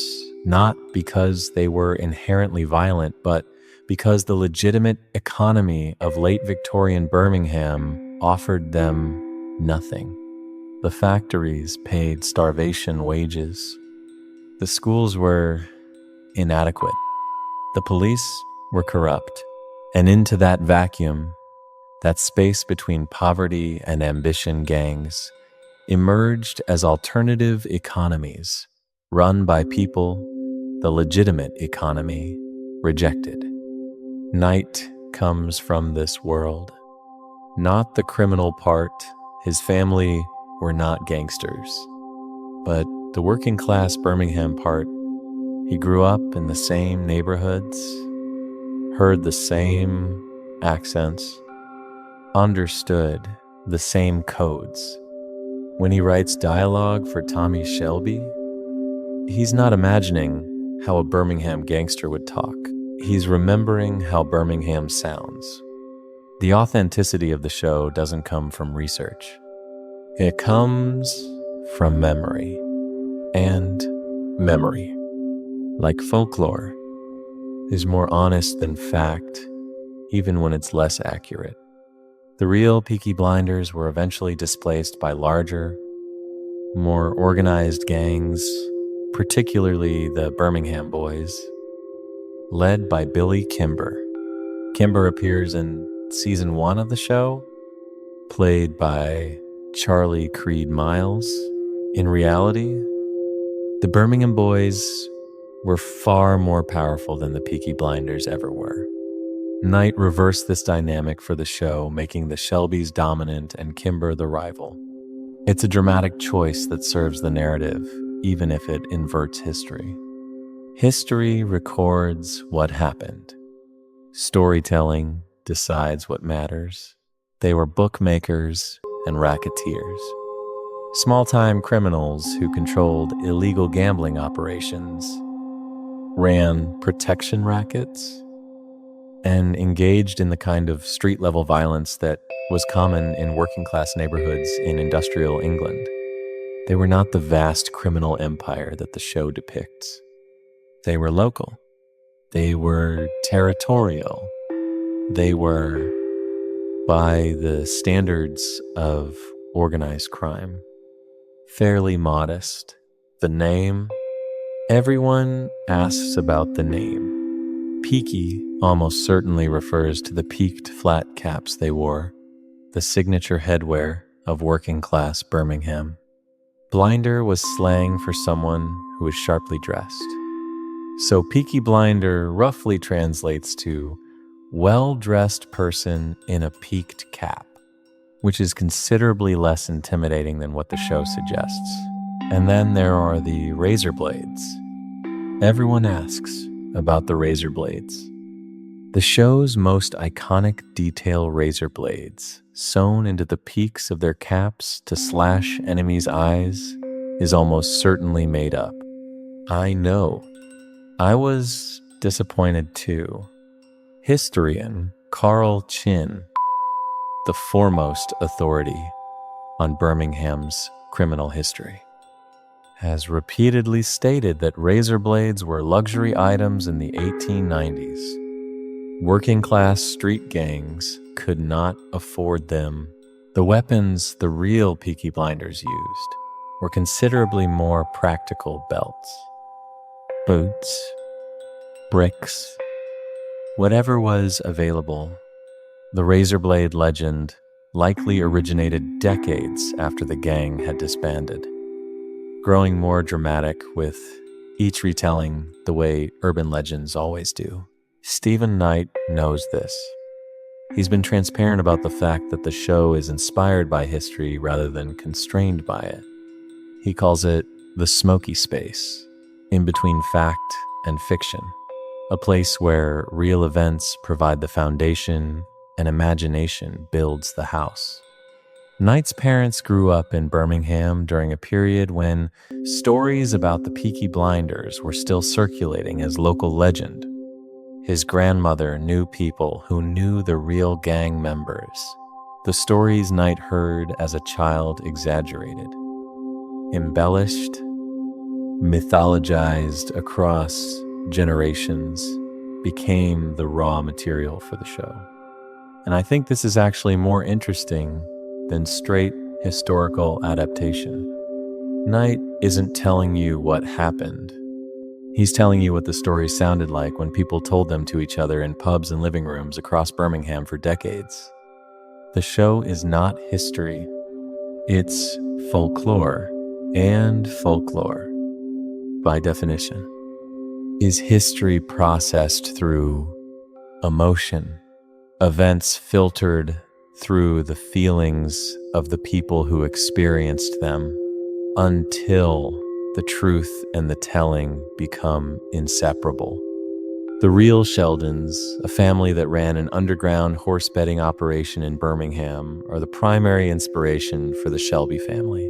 not because they were inherently violent, but because the legitimate economy of late Victorian Birmingham offered them nothing. The factories paid starvation wages. The schools were inadequate. The police were corrupt. And into that vacuum, that space between poverty and ambition gangs, emerged as alternative economies run by people the legitimate economy rejected. Knight comes from this world, not the criminal part. His family were not gangsters, but the working class Birmingham part. He grew up in the same neighborhoods, heard the same accents, understood the same codes. When he writes dialogue for Tommy Shelby, he's not imagining how a Birmingham gangster would talk. He's remembering how Birmingham sounds. The authenticity of the show doesn't come from research. It comes from memory. And memory, like folklore, is more honest than fact, even when it's less accurate. The real Peaky Blinders were eventually displaced by larger, more organized gangs, particularly the Birmingham Boys, led by Billy Kimber. Kimber appears in season 1 of the show, played by Charlie Creed Miles. In reality, the Birmingham Boys were far more powerful than the Peaky Blinders ever were. Knight reversed this dynamic for the show, making the Shelbys dominant and Kimber the rival. It's a dramatic choice that serves the narrative, even if it inverts history. History records what happened. Storytelling decides what matters. They were bookmakers and racketeers. Small-time criminals who controlled illegal gambling operations, ran protection rackets, and engaged in the kind of street-level violence that was common in working-class neighborhoods in industrial England. They were not the vast criminal empire that the show depicts. They were local. They were territorial. They were, by the standards of organized crime, fairly modest. The name, everyone asks about the name. Peaky almost certainly refers to the peaked flat caps they wore, the signature headwear of working-class Birmingham. Blinder was slang for someone who was sharply dressed. So Peaky Blinder roughly translates to well-dressed person in a peaked cap, which is considerably less intimidating than what the show suggests. And then there are the razor blades. Everyone asks about the razor blades. The show's most iconic detail razor blades, sewn into the peaks of their caps to slash enemies' eyes, is almost certainly made up. I know. I was disappointed too. Historian Carl Chinn, the foremost authority on Birmingham's criminal history, has repeatedly stated that razor blades were luxury items in the 1890s. Working-class street gangs could not afford them. The The weapons the real Peaky Blinders used were considerably more practical belts, boots, bricks, whatever was available. The razor blade legend likely originated decades after the gang had disbanded, growing more dramatic with each retelling the way urban legends always do. Stephen Knight knows this. He's been transparent about the fact that the show is inspired by history rather than constrained by it. He calls it the smoky space, in between fact and fiction, a place where real events provide the foundation and imagination builds the house. Knight's parents grew up in Birmingham during a period when stories about the Peaky Blinders were still circulating as local legend. His grandmother knew people who knew the real gang members. The stories Knight heard as a child exaggerated, embellished, mythologized across generations, became the raw material for the show. And I think this is actually more interesting than straight historical adaptation. Knight isn't telling you what happened. He's telling you what the stories sounded like when people told them to each other in pubs and living rooms across Birmingham for decades. The show is not history. It's folklore. And folklore, by definition, is history processed through emotion, events filtered through the feelings of the people who experienced them until the truth and the telling become inseparable. The real Sheldons, a family that ran an underground horse betting operation in Birmingham, are the primary inspiration for the Shelby family.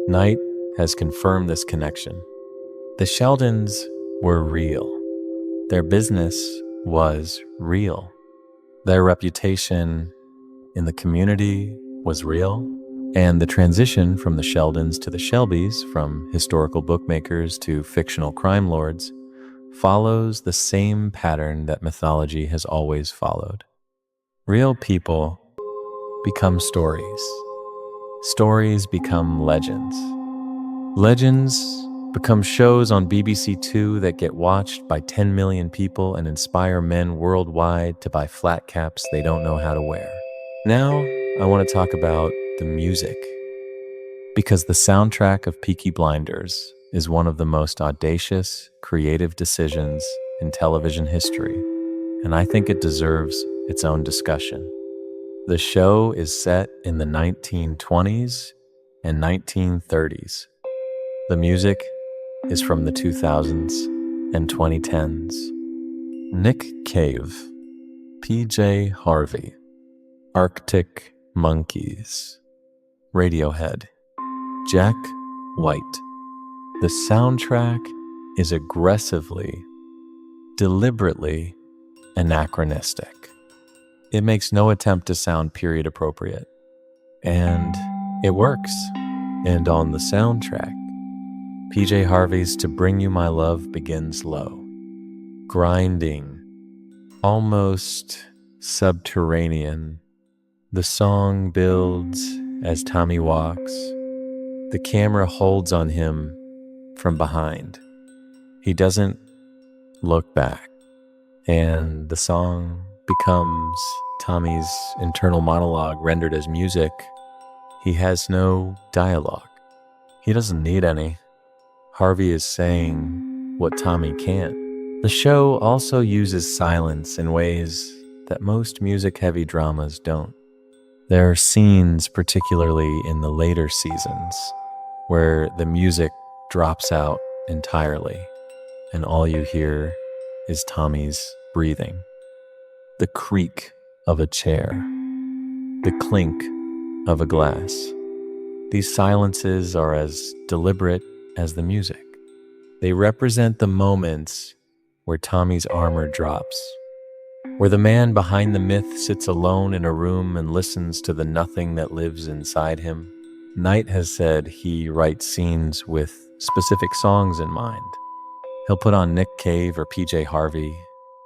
Knight has confirmed this connection. The Sheldons were real. Their business was real. Their reputation in the community was real. And the transition from the Sheldons to the Shelbys, from historical bookmakers to fictional crime lords, follows the same pattern that mythology has always followed. Real people become stories. Stories become legends. Legends become shows on BBC Two that get watched by 10 million people and inspire men worldwide to buy flat caps they don't know how to wear. Now, I want to talk about the music, because the soundtrack of Peaky Blinders is one of the most audacious, creative decisions in television history, and I think it deserves its own discussion. The show is set in the 1920s and 1930s. The music is from the 2000s and 2010s. Nick Cave, PJ Harvey, Arctic Monkeys, Radiohead, Jack White. The soundtrack is aggressively, deliberately anachronistic. It makes no attempt to sound period appropriate. And it works. And on the soundtrack, PJ Harvey's To Bring You My Love begins low, grinding, almost subterranean. The song builds as Tommy walks. The camera holds on him from behind. He doesn't look back. And the song becomes Tommy's internal monologue rendered as music. He has no dialogue. He doesn't need any. Harvey is saying what Tommy can't. The show also uses silence in ways that most music-heavy dramas don't. There are scenes, particularly in the later seasons, where the music drops out entirely, and all you hear is Tommy's breathing, the creak of a chair, the clink of a glass. These silences are as deliberate as the music. They represent the moments where Tommy's armor drops, where the man behind the myth sits alone in a room and listens to the nothing that lives inside him. Knight has said he writes scenes with specific songs in mind. He'll put on Nick Cave or PJ Harvey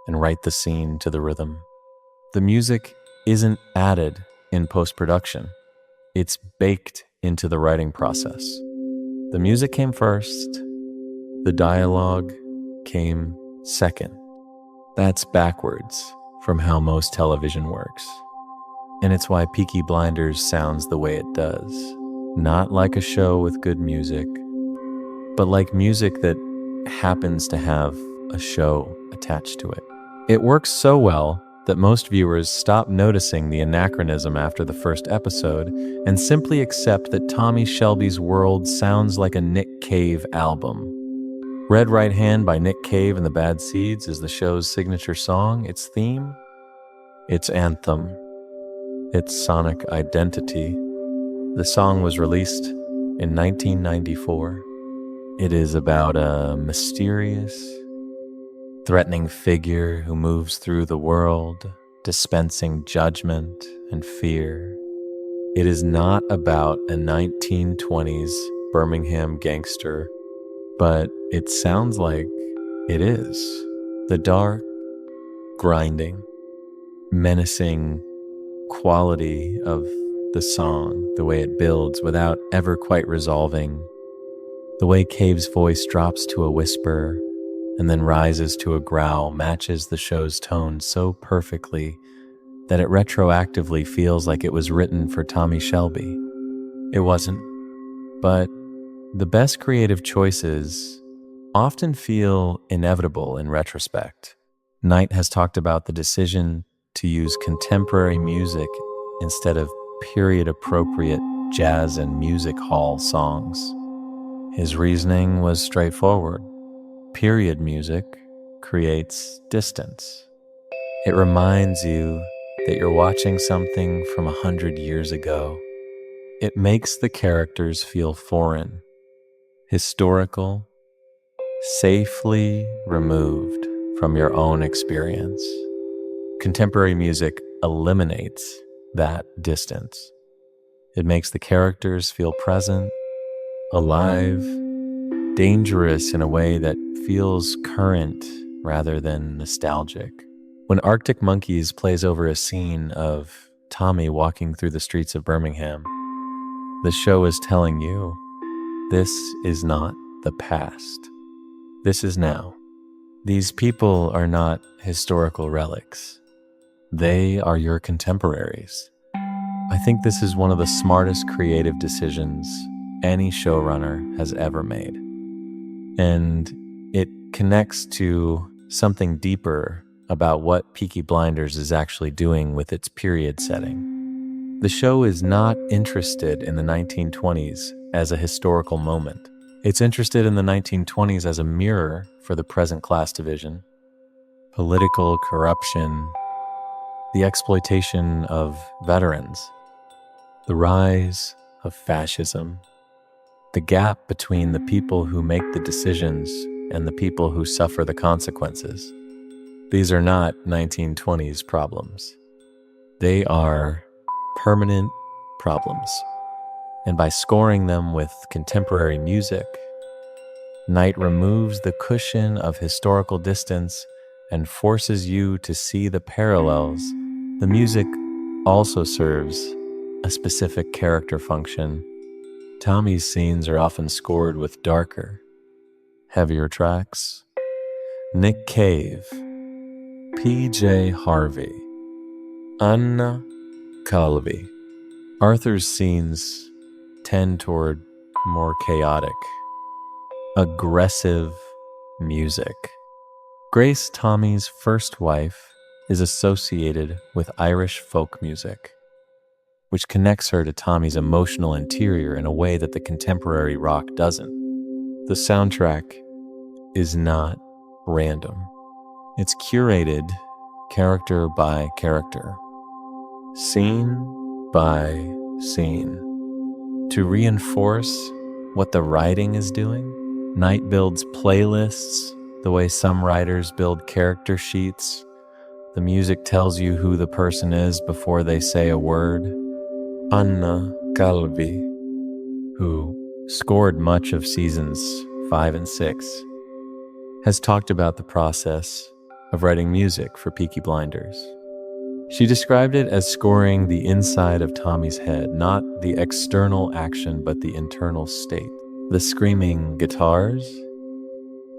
and write the scene to the rhythm. The music isn't added in post-production. it's baked into the writing process. The music came first, the dialogue came second. That's backwards from how most television works. And it's why Peaky Blinders sounds the way it does. Not like a show with good music, but like music that happens to have a show attached to it. It works so well that most viewers stop noticing the anachronism after the first episode and simply accept that Tommy Shelby's world sounds like a Nick Cave album. Red Right Hand by Nick Cave and the Bad Seeds is the show's signature song, its theme, its anthem, its sonic identity. The song was released in 1994. It is about a mysterious, threatening figure who moves through the world, dispensing judgment and fear. It is not about a 1920s Birmingham gangster, but it sounds like it is. The dark, grinding, menacing quality of the song, the way it builds without ever quite resolving, the way Cave's voice drops to a whisper and then rises to a growl matches the show's tone so perfectly that it retroactively feels like it was written for Tommy Shelby. It wasn't, but the best creative choices often feel inevitable in retrospect. Knight has talked about the decision to use contemporary music instead of period-appropriate jazz and music hall songs. His reasoning was straightforward. Period music creates distance. It reminds you that you're watching something from 100 years ago. It makes the characters feel foreign, historical, safely removed from your own experience. Contemporary music eliminates that distance. It makes the characters feel present, alive, dangerous in a way that feels current rather than nostalgic. When Arctic Monkeys plays over a scene of Tommy walking through the streets of Birmingham, the show is telling you, this is not the past. This is now. These people are not historical relics. They are your contemporaries. I think this is one of the smartest creative decisions any showrunner has ever made. And it connects to something deeper about what Peaky Blinders is actually doing with its period setting. The show is not interested in the 1920s as a historical moment. It's interested in the 1920s as a mirror for the present class division, political corruption, the exploitation of veterans, the rise of fascism, the gap between the people who make the decisions and the people who suffer the consequences. These are not 1920s problems. They are permanent problems. And by scoring them with contemporary music, Knight removes the cushion of historical distance and forces you to see the parallels. The music also serves a specific character function. Tommy's scenes are often scored with darker, heavier tracks. Nick Cave, P.J. Harvey, Anna Calvi. Arthur's scenes tend toward more chaotic, aggressive music. Grace, Tommy's first wife, is associated with Irish folk music, which connects her to Tommy's emotional interior in a way that the contemporary rock doesn't. The soundtrack is not random. It's curated character by character, scene by scene. To reinforce what the writing is doing, Knight builds playlists the way some writers build character sheets. The music tells you who the person is before they say a word. Anna Calvi, who scored much of seasons 5 and 6, has talked about the process of writing music for Peaky Blinders. She described it as scoring the inside of Tommy's head, not the external action, but the internal state. The screaming guitars,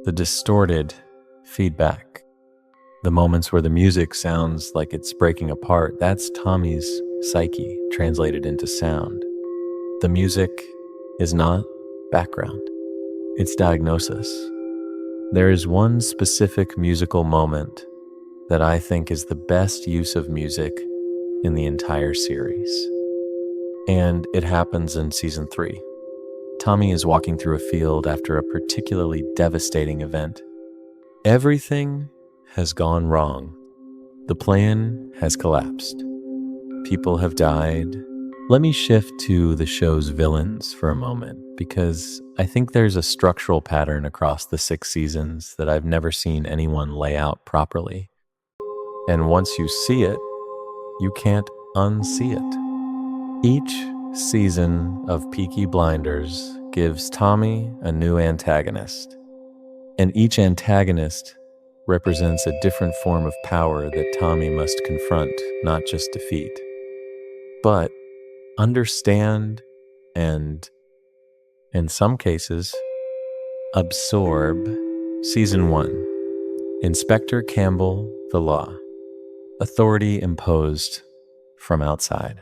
the distorted feedback, the moments where the music sounds like it's breaking apart, that's Tommy's psyche translated into sound. The music is not background, it's diagnosis. There is one specific musical moment that I think is the best use of music in the entire series. And it happens in season 3. Tommy is walking through a field after a particularly devastating event. Everything has gone wrong. The plan has collapsed. People have died. Let me shift to the show's villains for a moment, because I think there's a structural pattern across the 6 seasons that I've never seen anyone lay out properly. And once you see it, you can't unsee it. Each season of Peaky Blinders gives Tommy a new antagonist, and each antagonist represents a different form of power that Tommy must confront, not just defeat, but understand and, in some cases, absorb. Season 1, Inspector Campbell, the Law. Authority imposed from outside.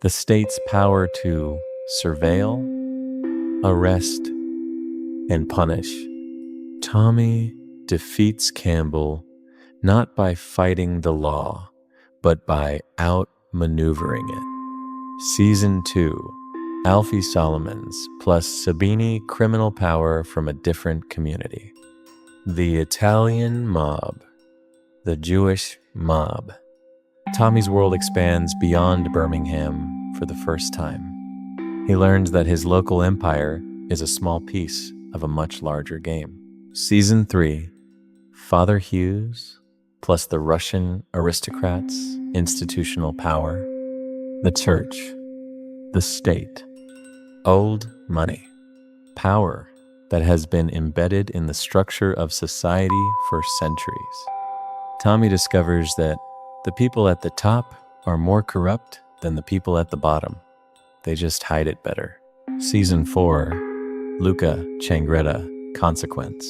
The state's power to surveil, arrest, and punish. Tommy defeats Campbell not by fighting the law, but by outmaneuvering it. Season 2, Alfie Solomons plus Sabini, criminal power from a different community. The Italian mob. The Jewish mob. Tommy's world expands beyond Birmingham for the first time. He learns that his local empire is a small piece of a much larger game. Season 3, Father Hughes plus the Russian aristocrats, institutional power, the church, the state, old money, power that has been embedded in the structure of society for centuries. Tommy discovers that the people at the top are more corrupt than the people at the bottom. They just hide it better. Season 4, Luca Changretta, Consequence.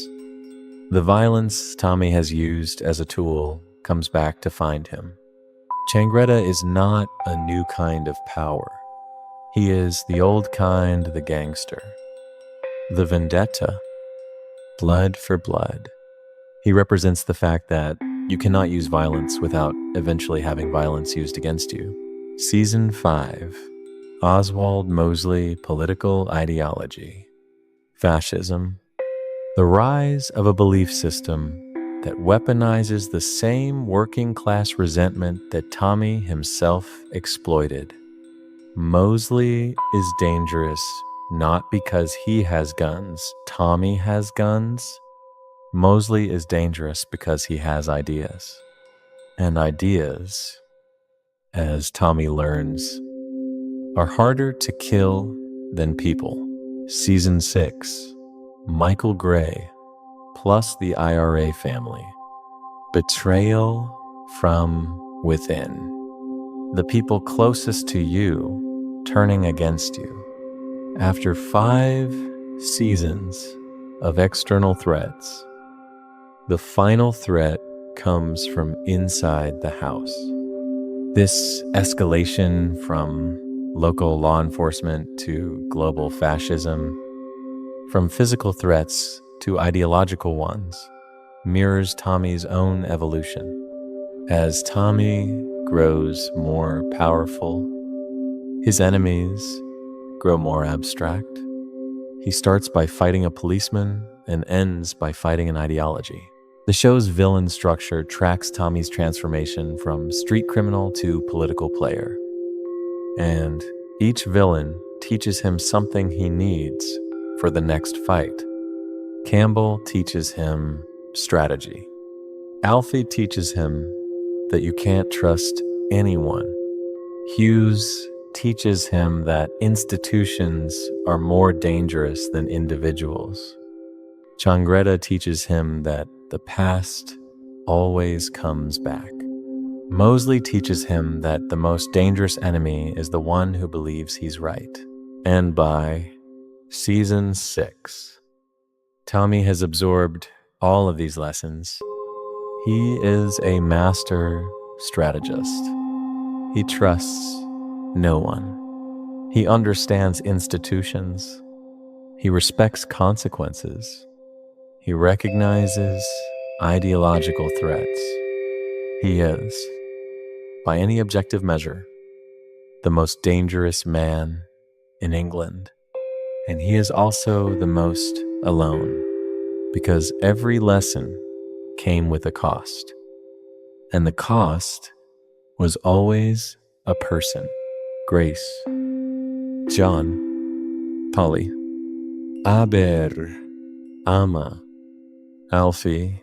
The violence Tommy has used as a tool comes back to find him. Changretta is not a new kind of power. He is the old kind, the gangster. The vendetta, blood for blood. He represents the fact that you cannot use violence without eventually having violence used against you. Season 5, Oswald Mosley, political ideology. Fascism. The rise of a belief system that weaponizes the same working class resentment that Tommy himself exploited. Mosley is dangerous not because he has guns. Tommy has guns. Mosley is dangerous because he has ideas. And ideas, as Tommy learns, are harder to kill than people. Season 6, Michael Gray plus the IRA family. Betrayal from within. The people closest to you turning against you. After 5 seasons of external threats, the final threat comes from inside the house. This escalation from local law enforcement to global fascism, from physical threats to ideological ones, mirrors Tommy's own evolution. As Tommy grows more powerful, his enemies grow more abstract. He starts by fighting a policeman and ends by fighting an ideology. The show's villain structure tracks Tommy's transformation from street criminal to political player. And each villain teaches him something he needs for the next fight. Campbell teaches him strategy. Alfie teaches him that you can't trust anyone. Hughes teaches him that institutions are more dangerous than individuals. Changretta teaches him that the past always comes back. Mosley teaches him that the most dangerous enemy is the one who believes he's right. And by season 6, Tommy has absorbed all of these lessons. He is a master strategist. He trusts no one. He understands institutions. He respects consequences. He recognizes ideological threats. He is, by any objective measure, the most dangerous man in England. And he is also the most alone, because every lesson came with a cost. And the cost was always a person. Grace, John, Polly, Aber, Amma, Alfie.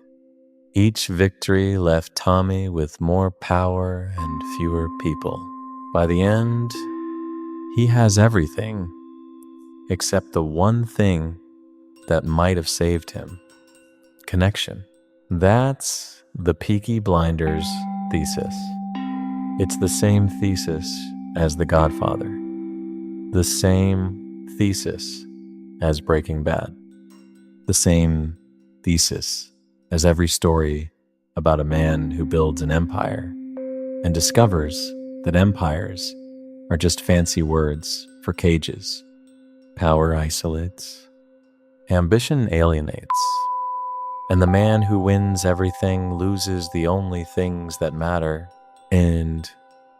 Each victory left Tommy with more power and fewer people. By the end, he has everything except the one thing that might have saved him: connection. That's the Peaky Blinders thesis. It's the same thesis as The Godfather, the same thesis as Breaking Bad, the same thesis as every story about a man who builds an empire and discovers that empires are just fancy words for cages. Power isolates, ambition alienates, and the man who wins everything loses the only things that matter. And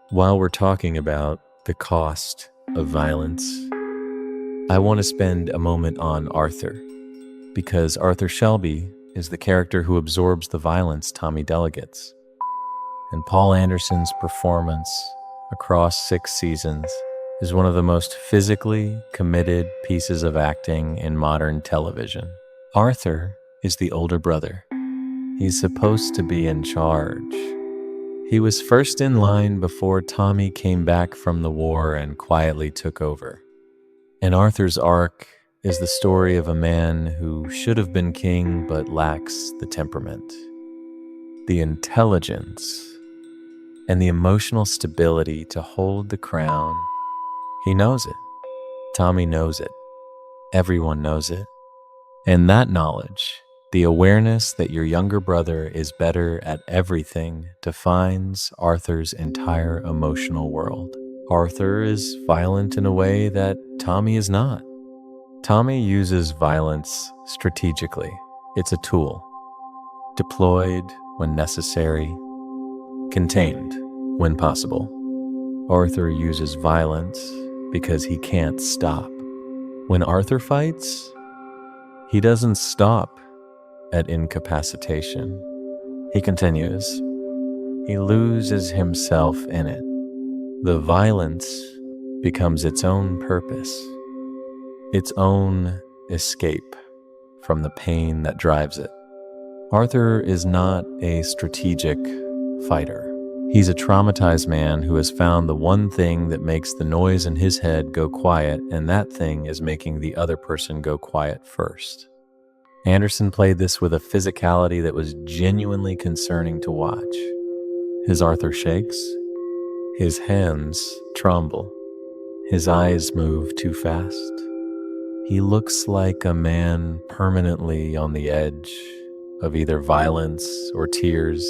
while we're talking about the cost of violence, I want to spend a moment on Arthur, because Arthur Shelby is the character who absorbs the violence Tommy delegates. And Paul Anderson's performance across 6 seasons is one of the most physically committed pieces of acting in modern television. Arthur is the older brother. He's supposed to be in charge. He was first in line before Tommy came back from the war and quietly took over. And Arthur's arc is the story of a man who should have been king but lacks the temperament, the intelligence, and the emotional stability to hold the crown. He knows it. Tommy knows it. Everyone knows it. And that knowledge, the awareness that your younger brother is better at everything, defines Arthur's entire emotional world. Arthur is violent in a way that Tommy is not. Tommy uses violence strategically. It's a tool, deployed when necessary, contained when possible. Arthur uses violence because he can't stop. When Arthur fights, he doesn't stop at incapacitation. He continues. He loses himself in it. The violence becomes its own purpose, its own escape from the pain that drives it. Arthur is not a strategic fighter. He's a traumatized man who has found the one thing that makes the noise in his head go quiet, and that thing is making the other person go quiet first. Anderson played this with a physicality that was genuinely concerning to watch. His Arthur shakes, his hands tremble, his eyes move too fast. He looks like a man permanently on the edge of either violence or tears,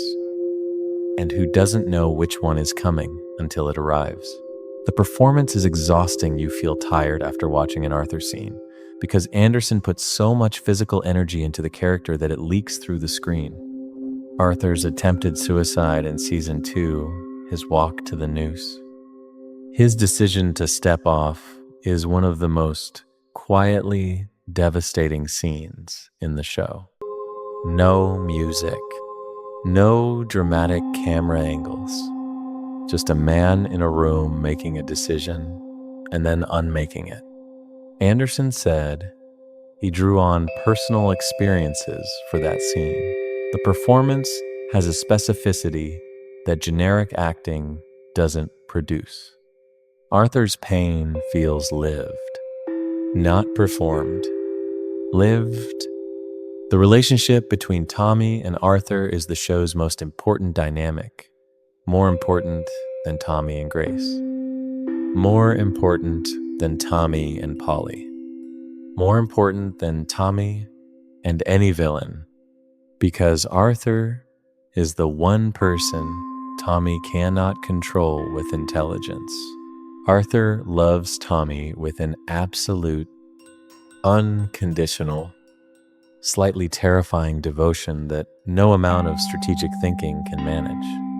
and who doesn't know which one is coming until it arrives. The performance is exhausting. You feel tired after watching an Arthur scene, because Anderson puts so much physical energy into the character that it leaks through the screen. Arthur's attempted suicide in season 2, his walk to the noose. His decision to step off is one of the most quietly devastating scenes in the show. No music, no dramatic camera angles, just a man in a room making a decision and then unmaking it. Anderson said he drew on personal experiences for that scene. The performance has a specificity that generic acting doesn't produce. Arthur's pain feels lived, not performed. Lived. The relationship between Tommy and Arthur is the show's most important dynamic, more important than Tommy and Grace, more important than Tommy and Polly, more important than Tommy and any villain, because Arthur is the one person Tommy cannot control with intelligence. Arthur loves Tommy with an absolute, unconditional, slightly terrifying devotion that no amount of strategic thinking can manage.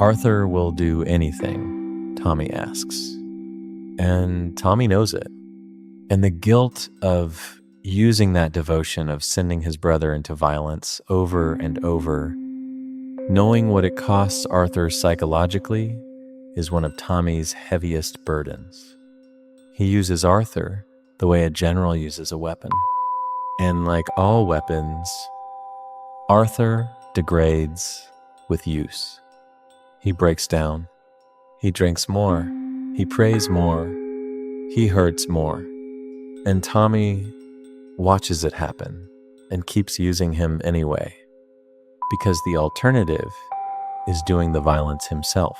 Arthur will do anything Tommy asks, and Tommy knows it. And the guilt of using that devotion, of sending his brother into violence over and over, knowing what it costs Arthur psychologically, is one of Tommy's heaviest burdens. He uses Arthur the way a general uses a weapon. And like all weapons, Arthur degrades with use. He breaks down. He drinks more. He prays more. He hurts more. And Tommy watches it happen and keeps using him anyway, because the alternative is doing the violence himself.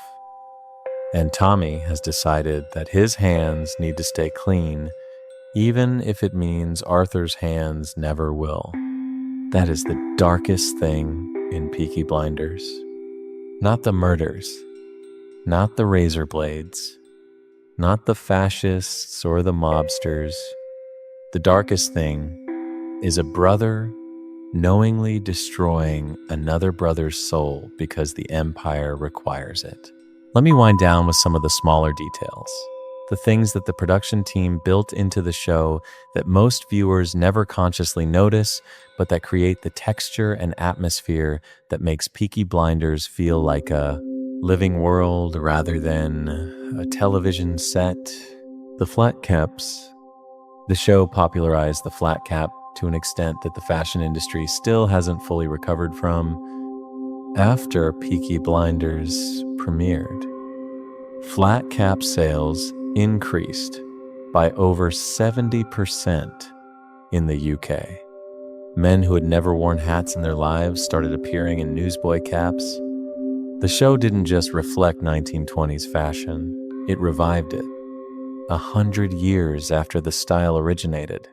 And Tommy has decided that his hands need to stay clean, even if it means Arthur's hands never will. That is the darkest thing in Peaky Blinders. Not the murders, not the razor blades, not the fascists or the mobsters. The darkest thing is a brother knowingly destroying another brother's soul because the Empire requires it. Let me wind down with some of the smaller details. The things that the production team built into the show that most viewers never consciously notice, but that create the texture and atmosphere that makes Peaky Blinders feel like a living world rather than a television set. The flat caps. The show popularized the flat cap to an extent that the fashion industry still hasn't fully recovered from. After Peaky Blinders premiered, flat cap sales increased by over 70% in the UK. Men who had never worn hats in their lives started appearing in newsboy caps. The show didn't just reflect 1920s fashion, it revived it. 100 years after the style originated,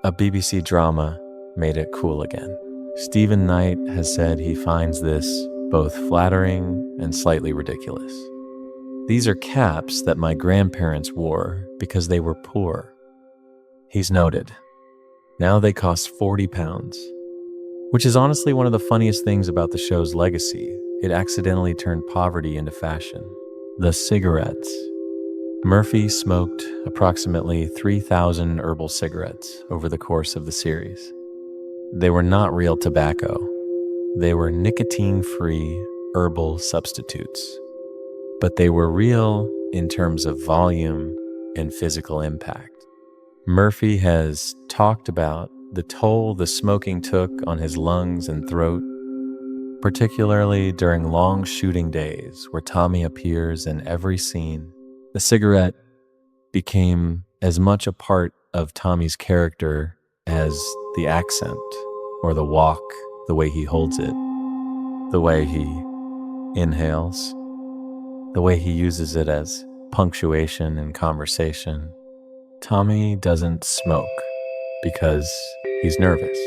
a BBC drama made it cool again. Stephen Knight has said he finds this both flattering and slightly ridiculous. These are caps that my grandparents wore because they were poor. He's noted. Now they cost £40, which is honestly one of the funniest things about the show's legacy. It accidentally turned poverty into fashion. The cigarettes. Murphy smoked approximately 3,000 herbal cigarettes over the course of the series. They were not real tobacco. They were nicotine-free herbal substitutes. But they were real in terms of volume and physical impact. Murphy has talked about the toll the smoking took on his lungs and throat, particularly during long shooting days where Tommy appears in every scene. The cigarette became as much a part of Tommy's character as the accent or the walk, the way he holds it, the way he inhales, the way he uses it as punctuation in conversation. Tommy doesn't smoke because he's nervous.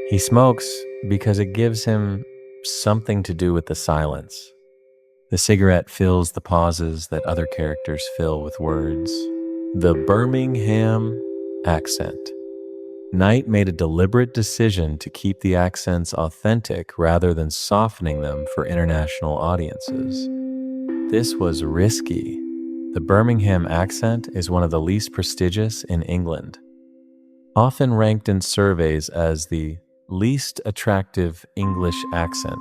He smokes because it gives him something to do with the silence. The cigarette fills the pauses that other characters fill with words. The Birmingham accent. Knight made a deliberate decision to keep the accents authentic rather than softening them for international audiences. This was risky. The Birmingham accent is one of the least prestigious in England, often ranked in surveys as the least attractive English accent.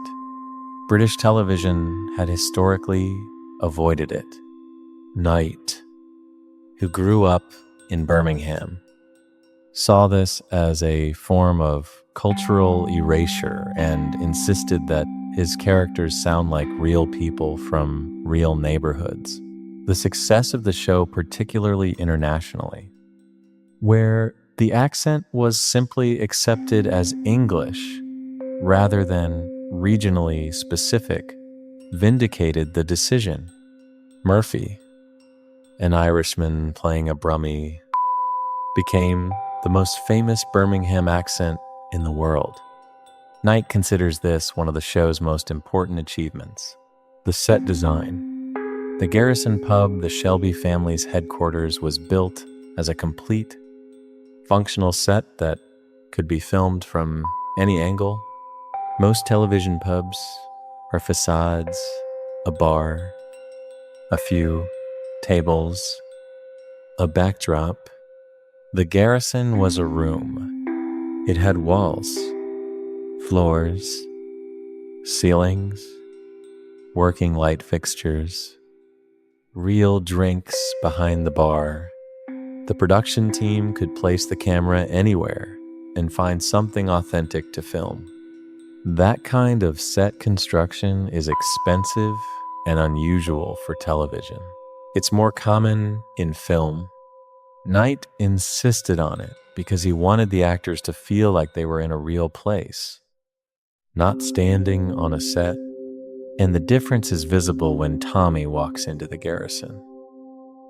British television had historically avoided it. Knight, who grew up in Birmingham, saw this as a form of cultural erasure and insisted that his characters sound like real people from real neighborhoods. The success of the show, particularly internationally, where the accent was simply accepted as English rather than regionally specific, vindicated the decision. Murphy, an Irishman playing a brummie, became the most famous Birmingham accent in the world. Knight considers this one of the show's most important achievements. The set design. The Garrison pub, the Shelby family's headquarters, was built as a complete, functional set that could be filmed from any angle. Most television pubs are facades, a bar, a few tables, a backdrop. The Garrison was a room. It had walls, floors, ceilings, working light fixtures, real drinks behind the bar. The production team could place the camera anywhere and find something authentic to film. That kind of set construction is expensive and unusual for television. It's more common in film. Knight insisted on it because he wanted the actors to feel like they were in a real place, not standing on a set. And the difference is visible when Tommy walks into the Garrison.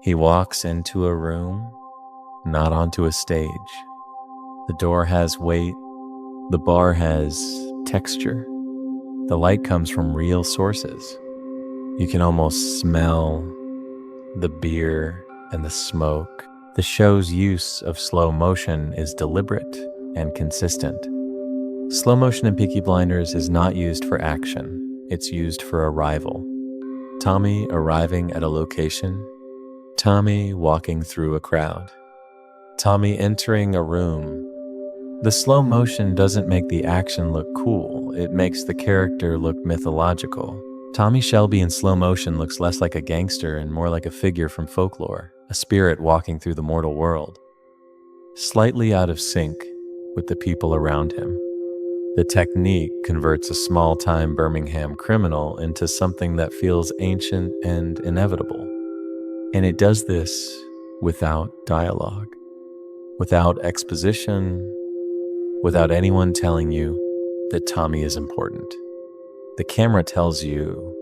He walks into a room, not onto a stage. The door has weight. The bar has texture. The light comes from real sources. You can almost smell the beer and the smoke. The show's use of slow motion is deliberate and consistent. Slow motion in Peaky Blinders is not used for action. It's used for arrival. Tommy arriving at a location. Tommy walking through a crowd. Tommy entering a room. The slow motion doesn't make the action look cool. It makes the character look mythological. Tommy Shelby in slow motion looks less like a gangster and more like a figure from folklore, a spirit walking through the mortal world, slightly out of sync with the people around him. The technique converts a small-time Birmingham criminal into something that feels ancient and inevitable. And it does this without dialogue, without exposition, without anyone telling you that Tommy is important. The camera tells you,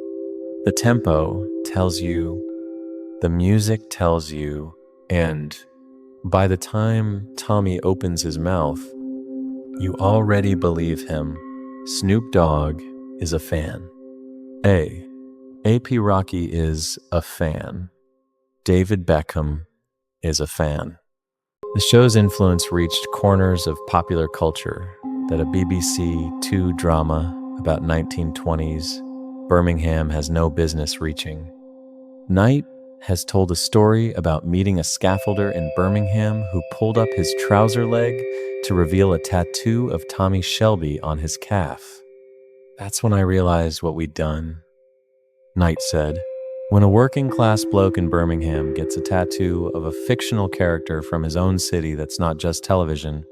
the tempo tells you, the music tells you, and by the time Tommy opens his mouth, you already believe him. Snoop Dogg is a fan. A.P. Rocky is a fan. David Beckham is a fan. The show's influence reached corners of popular culture that a BBC Two drama about 1920s Birmingham has no business reaching. Knight has told a story about meeting a scaffolder in Birmingham who pulled up his trouser leg to reveal a tattoo of Tommy Shelby on his calf. That's when I realized what we'd done. Knight said, when a working-class bloke in Birmingham gets a tattoo of a fictional character from his own city that's not just television,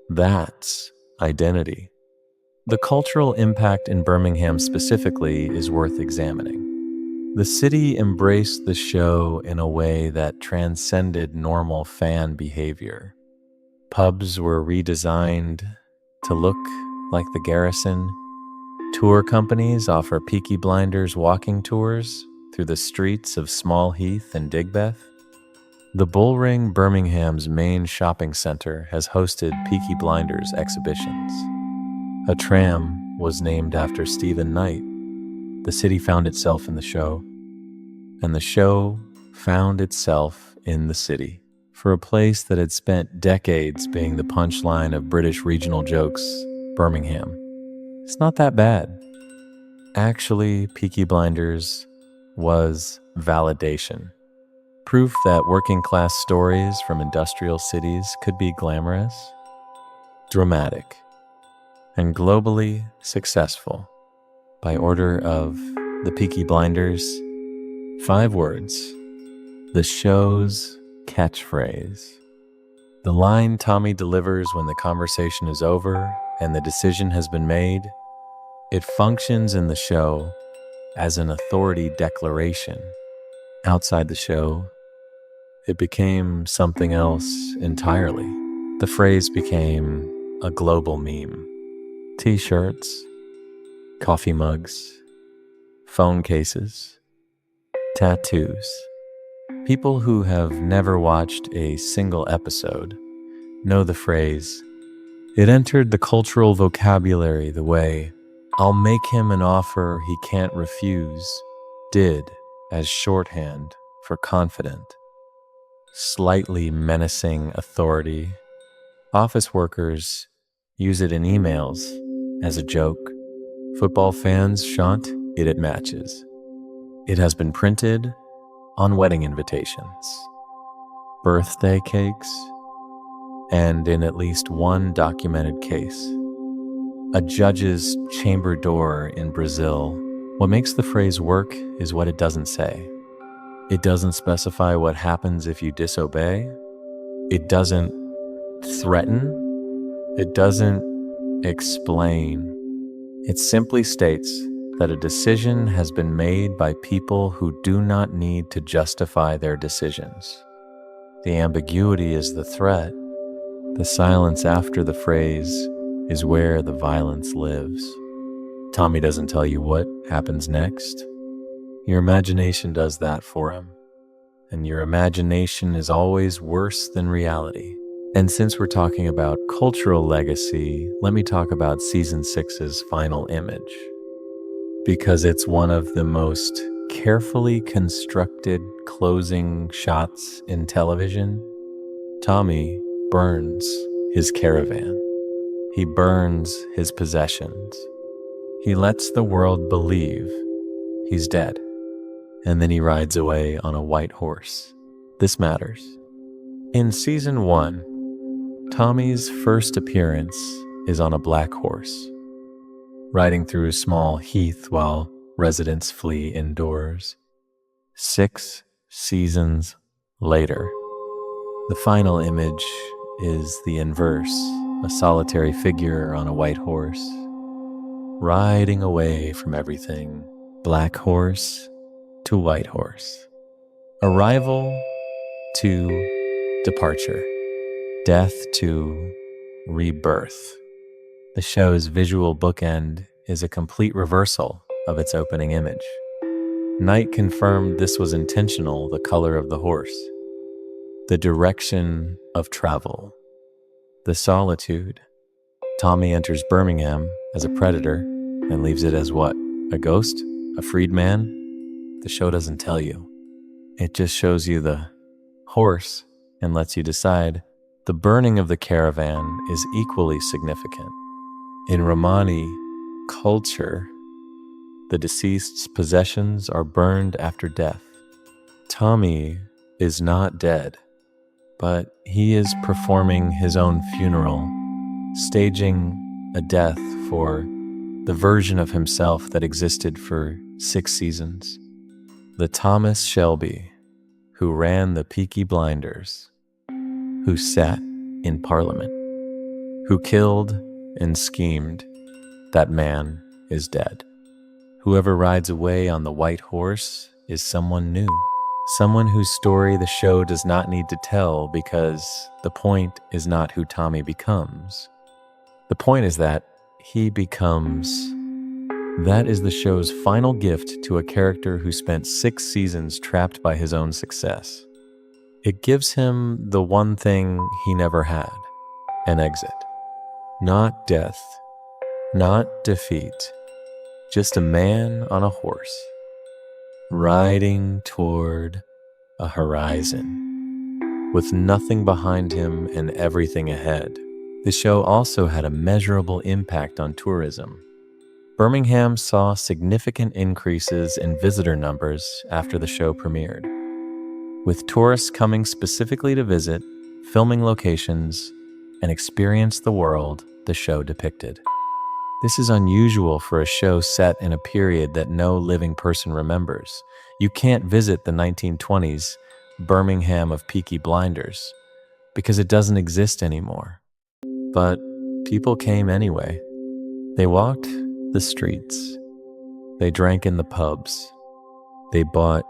that's identity. The cultural impact in Birmingham specifically is worth examining. The city embraced the show in a way that transcended normal fan behavior. Pubs were redesigned to look like the Garrison. Tour companies offer Peaky Blinders walking tours through the streets of Small Heath and Digbeth. The Bullring, Birmingham's main shopping center, has hosted Peaky Blinders exhibitions. A tram was named after Stephen Knight. The city found itself in the show, and the show found itself in the city. For a place that had spent decades being the punchline of British regional jokes, Birmingham, it's not that bad. Actually, Peaky Blinders was validation. Proof that working-class stories from industrial cities could be glamorous, dramatic, and globally successful. By order of the Peaky Blinders, 5 words, the show's catchphrase. The line Tommy delivers when the conversation is over and the decision has been made, it functions in the show as an authority declaration. Outside the show, it became something else entirely. The phrase became a global meme. T-shirts, coffee mugs, phone cases, tattoos. People who have never watched a single episode know the phrase. It entered the cultural vocabulary the way "I'll make him an offer he can't refuse" did, as shorthand for confident, slightly menacing authority. Office workers use it in emails as a joke. Football fans chant it at matches. It has been printed on wedding invitations, birthday cakes, and in at least one documented case, a judge's chamber door in Brazil. What makes the phrase work is what it doesn't say. It doesn't specify what happens if you disobey. It doesn't threaten. It doesn't explain. It simply states that a decision has been made by people who do not need to justify their decisions. The ambiguity is the threat. The silence after the phrase is where the violence lives. Tommy doesn't tell you what happens next. Your imagination does that for him. And your imagination is always worse than reality. And since we're talking about cultural legacy, let me talk about season 6's final image. Because it's one of the most carefully constructed closing shots in television. Tommy burns his caravan. He burns his possessions. He lets the world believe he's dead. And then he rides away on a white horse. This matters. In season 1, Tommy's first appearance is on a black horse, riding through a small heath while residents flee indoors. 6 seasons later, the final image is the inverse, a solitary figure on a white horse, riding away from everything. Black horse to white horse. Arrival to departure. Death to rebirth. The show's visual bookend is a complete reversal of its opening image. Night confirmed this was intentional, the color of the horse, the direction of travel, the solitude. Tommy enters Birmingham as a predator and leaves it as what? A ghost? A freed man? The show doesn't tell you. It just shows you the horse and lets you decide. The burning of the caravan is equally significant. In Romani culture, the deceased's possessions are burned after death. Tommy is not dead, but he is performing his own funeral, staging a death for the version of himself that existed for 6 seasons. The Thomas Shelby who ran the Peaky Blinders, who sat in Parliament, who killed and schemed, that man is dead. Whoever rides away on the white horse is someone new, someone whose story the show does not need to tell, because the point is not who Tommy becomes. The point is that he becomes. That is the show's final gift to a character who spent 6 seasons trapped by his own success. It gives him the one thing he never had, an exit. Not death, not defeat, just a man on a horse, riding toward a horizon, with nothing behind him and everything ahead. The show also had a measurable impact on tourism. Birmingham saw significant increases in visitor numbers after the show premiered, with tourists coming specifically to visit, filming locations, and experience the world the show depicted. This is unusual for a show set in a period that no living person remembers. You can't visit the 1920s Birmingham of Peaky Blinders because it doesn't exist anymore. But people came anyway. They walked the streets. They drank in the pubs. They bought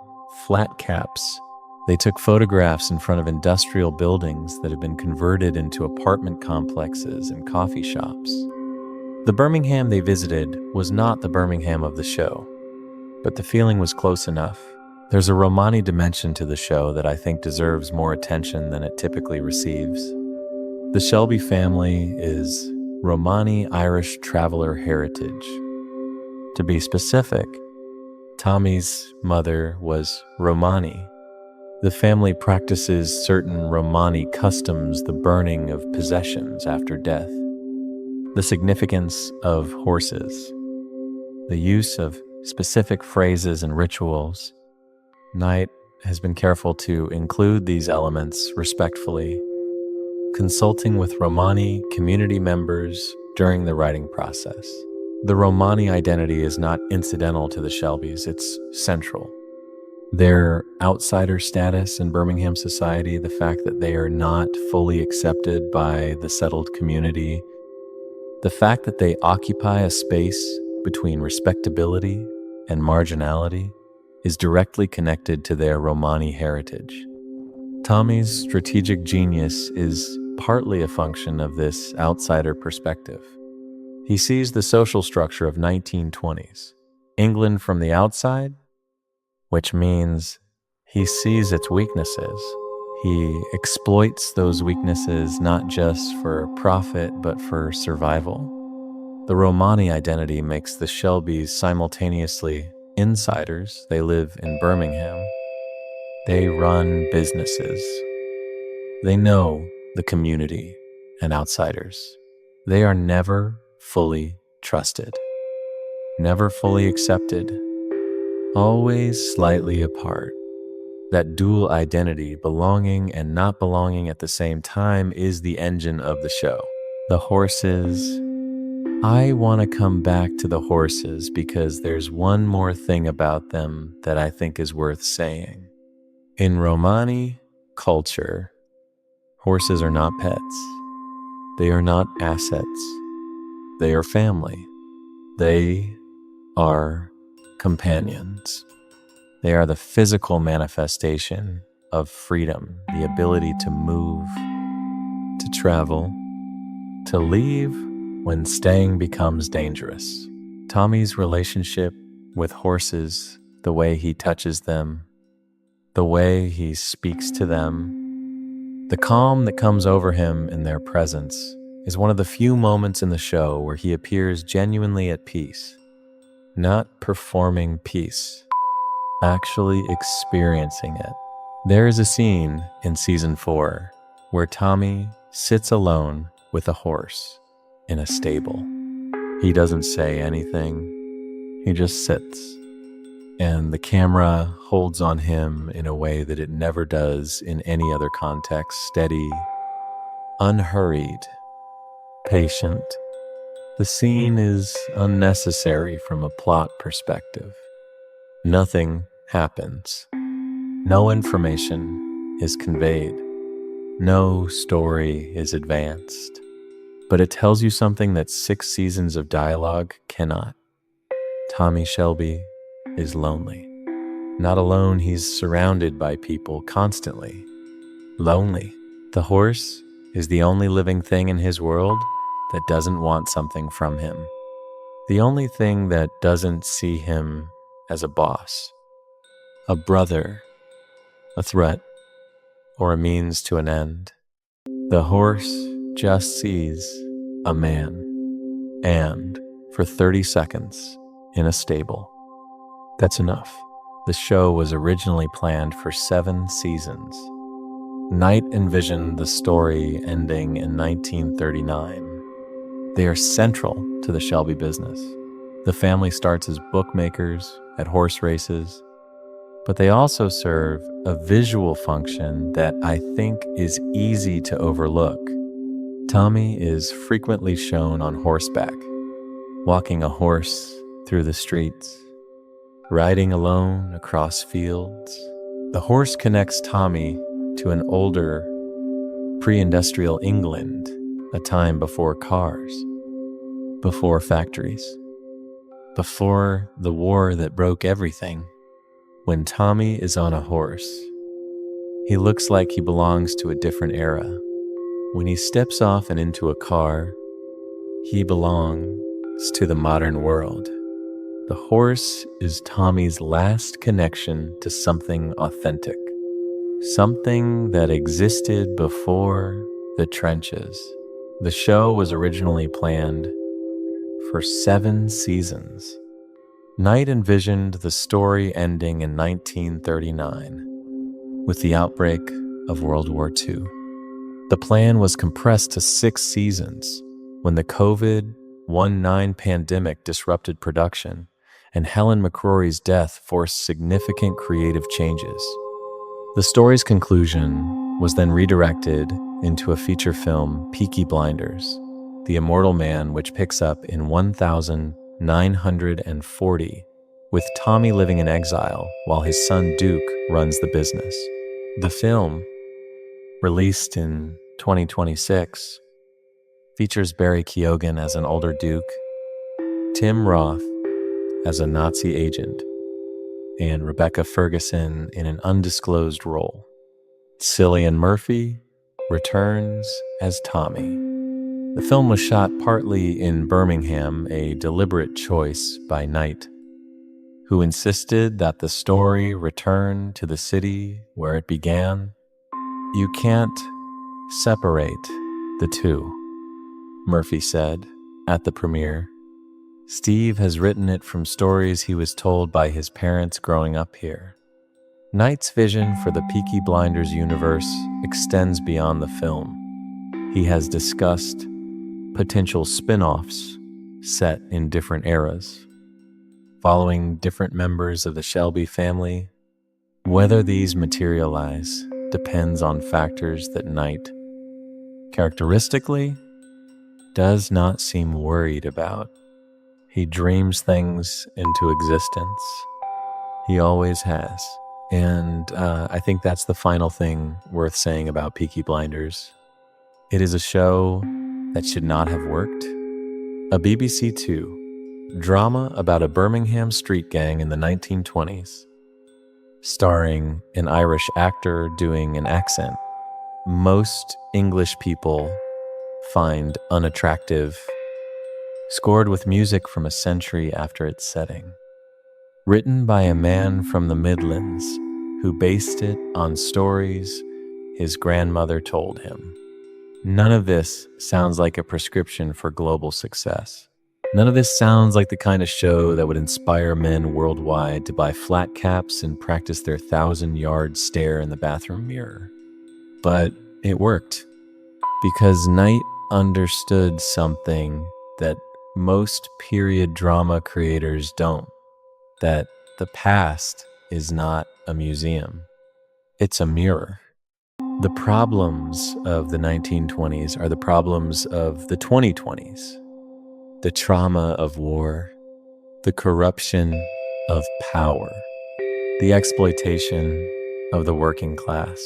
flat caps. They took photographs in front of industrial buildings that had been converted into apartment complexes and coffee shops. The Birmingham they visited was not the Birmingham of the show. but the feeling was close enough. There's a Romani dimension to the show that I think deserves more attention than it typically receives. The Shelby family is Romani Irish traveler heritage. To be specific, Tommy's mother was Romani. The family practices certain Romani customs, the burning of possessions after death, the significance of horses, the use of specific phrases and rituals. Knight has been careful to include these elements respectfully, consulting with Romani community members during the writing process. The Romani identity is not incidental to the Shelbys, it's central. Their outsider status in Birmingham society, the fact that they are not fully accepted by the settled community, the fact that they occupy a space between respectability and marginality is directly connected to their Romani heritage. Tommy's strategic genius is partly a function of this outsider perspective. He sees the social structure of 1920s England from the outside, which means he sees its weaknesses. He exploits those weaknesses not just for profit, but for survival. The Romani identity makes the Shelbys simultaneously insiders. They live in Birmingham. They run businesses. They know the community and outsiders. They are never fully trusted, never fully accepted, always slightly apart. That dual identity, belonging and not belonging at the same time, is the engine of the show. The horses. I want to come back to the horses because there's one more thing about them that I think is worth saying. In Romani culture, horses are not pets. They are not assets. They are family. They are companions. They are the physical manifestation of freedom, the ability to move, to travel, to leave when staying becomes dangerous. Tommy's relationship with horses, the way he touches them, the way he speaks to them, the calm that comes over him in their presence is one of the few moments in the show where he appears genuinely at peace, not performing peace, actually experiencing it. There is a scene in season 4 where Tommy sits alone with a horse in a stable. He doesn't say anything. He just sits. And the camera holds on him in a way that it never does in any other context. Steady, unhurried, patient. The scene is unnecessary from a plot perspective. Nothing happens. No information is conveyed. No story is advanced. But it tells you something that 6 seasons of dialogue cannot. Tommy Shelby is lonely. Not alone, he's surrounded by people constantly. Lonely. The horse is the only living thing in his world that doesn't want something from him. The only thing that doesn't see him as a boss, a brother, a threat, or a means to an end. The horse just sees a man, and for 30 seconds in a stable. That's enough. The show was originally planned for 7 seasons. Knight envisioned the story ending in 1939. They are central to the Shelby business. The family starts as bookmakers at horse races, but they also serve a visual function that I think is easy to overlook. Tommy is frequently shown on horseback, walking a horse through the streets, riding alone across fields. The horse connects Tommy to an older, pre-industrial England, a time before cars, before factories, before the war that broke everything. When Tommy is on a horse, he looks like he belongs to a different era. When he steps off and into a car, he belongs to the modern world. The horse is Tommy's last connection to something authentic, something that existed before the trenches. The show was originally planned for 7 seasons. Knight envisioned the story ending in 1939 with the outbreak of World War II. The plan was compressed to 6 seasons when the COVID-19 pandemic disrupted production and Helen McCrory's death forced significant creative changes. The story's conclusion was then redirected into a feature film, Peaky Blinders, The Immortal Man, which picks up in 1940, with Tommy living in exile while his son Duke runs the business. The film, released in 2026, features Barry Keoghan as an older Duke, Tim Roth as a Nazi agent, and Rebecca Ferguson in an undisclosed role. Cillian Murphy returns as Tommy. The film was shot partly in Birmingham, a deliberate choice by Knight, who insisted that the story return to the city where it began. "You can't separate the two," Murphy said at the premiere. "Steve has written it from stories he was told by his parents growing up here." Knight's vision for the Peaky Blinders universe extends beyond the film. He has discussed potential spin-offs set in different eras, following different members of the Shelby family. Whether these materialize depends on factors that Knight, characteristically, does not seem worried about. He dreams things into existence. He always has. And I think that's the final thing worth saying about Peaky Blinders. It is a show that should not have worked. A BBC Two drama about a Birmingham street gang in the 1920s, starring an Irish actor doing an accent most English people find unattractive, scored with music from a century after its setting. Written by a man from the Midlands who based it on stories his grandmother told him. None of this sounds like a prescription for global success. None of this sounds like the kind of show that would inspire men worldwide to buy flat caps and practice their 1,000-yard stare in the bathroom mirror. But it worked because Knight understood something that most period drama creators don't, that the past is not a museum. It's a mirror. The problems of the 1920s are the problems of the 2020s. The trauma of war, the corruption of power, the exploitation of the working class,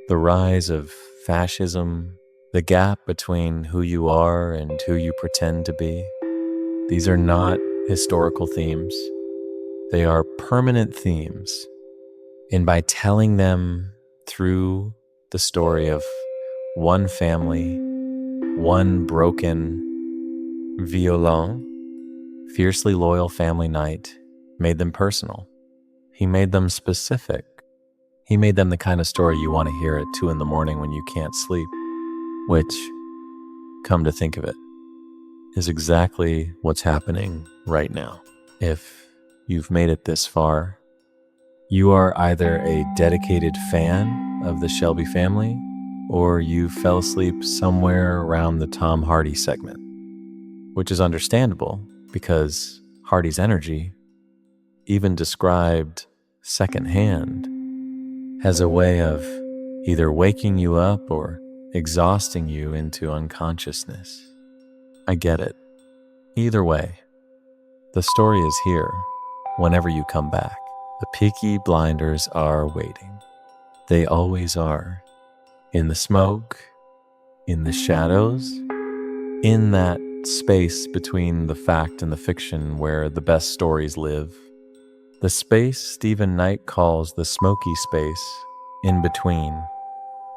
the rise of fascism, the gap between who you are and who you pretend to be. These are not historical themes. They are permanent themes. And by telling them through the story of one family, one broken, violent, fiercely loyal family, Knight made them personal. He made them specific. He made them the kind of story you want to hear at 2 a.m. when you can't sleep, which, come to think of it, is exactly what's happening right now. If you've made it this far, you are either a dedicated fan of the Shelby family or you fell asleep somewhere around the Tom Hardy segment, which is understandable because Hardy's energy, even described secondhand, has a way of either waking you up or exhausting you into unconsciousness. I get it. Either way, the story is here whenever you come back. The Peaky Blinders are waiting. They always are. In the smoke, in the shadows, in that space between the fact and the fiction where the best stories live. The space Stephen Knight calls the smoky space in between.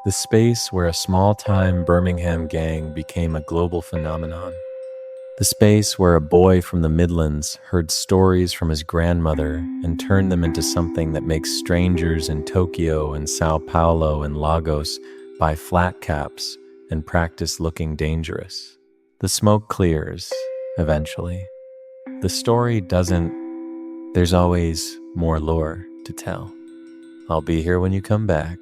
The space where a small-time Birmingham gang became a global phenomenon. The space where a boy from the Midlands heard stories from his grandmother and turned them into something that makes strangers in Tokyo and Sao Paulo and Lagos buy flat caps and practice looking dangerous. The smoke clears, eventually. The story doesn't. There's always more lore to tell. I'll be here when you come back.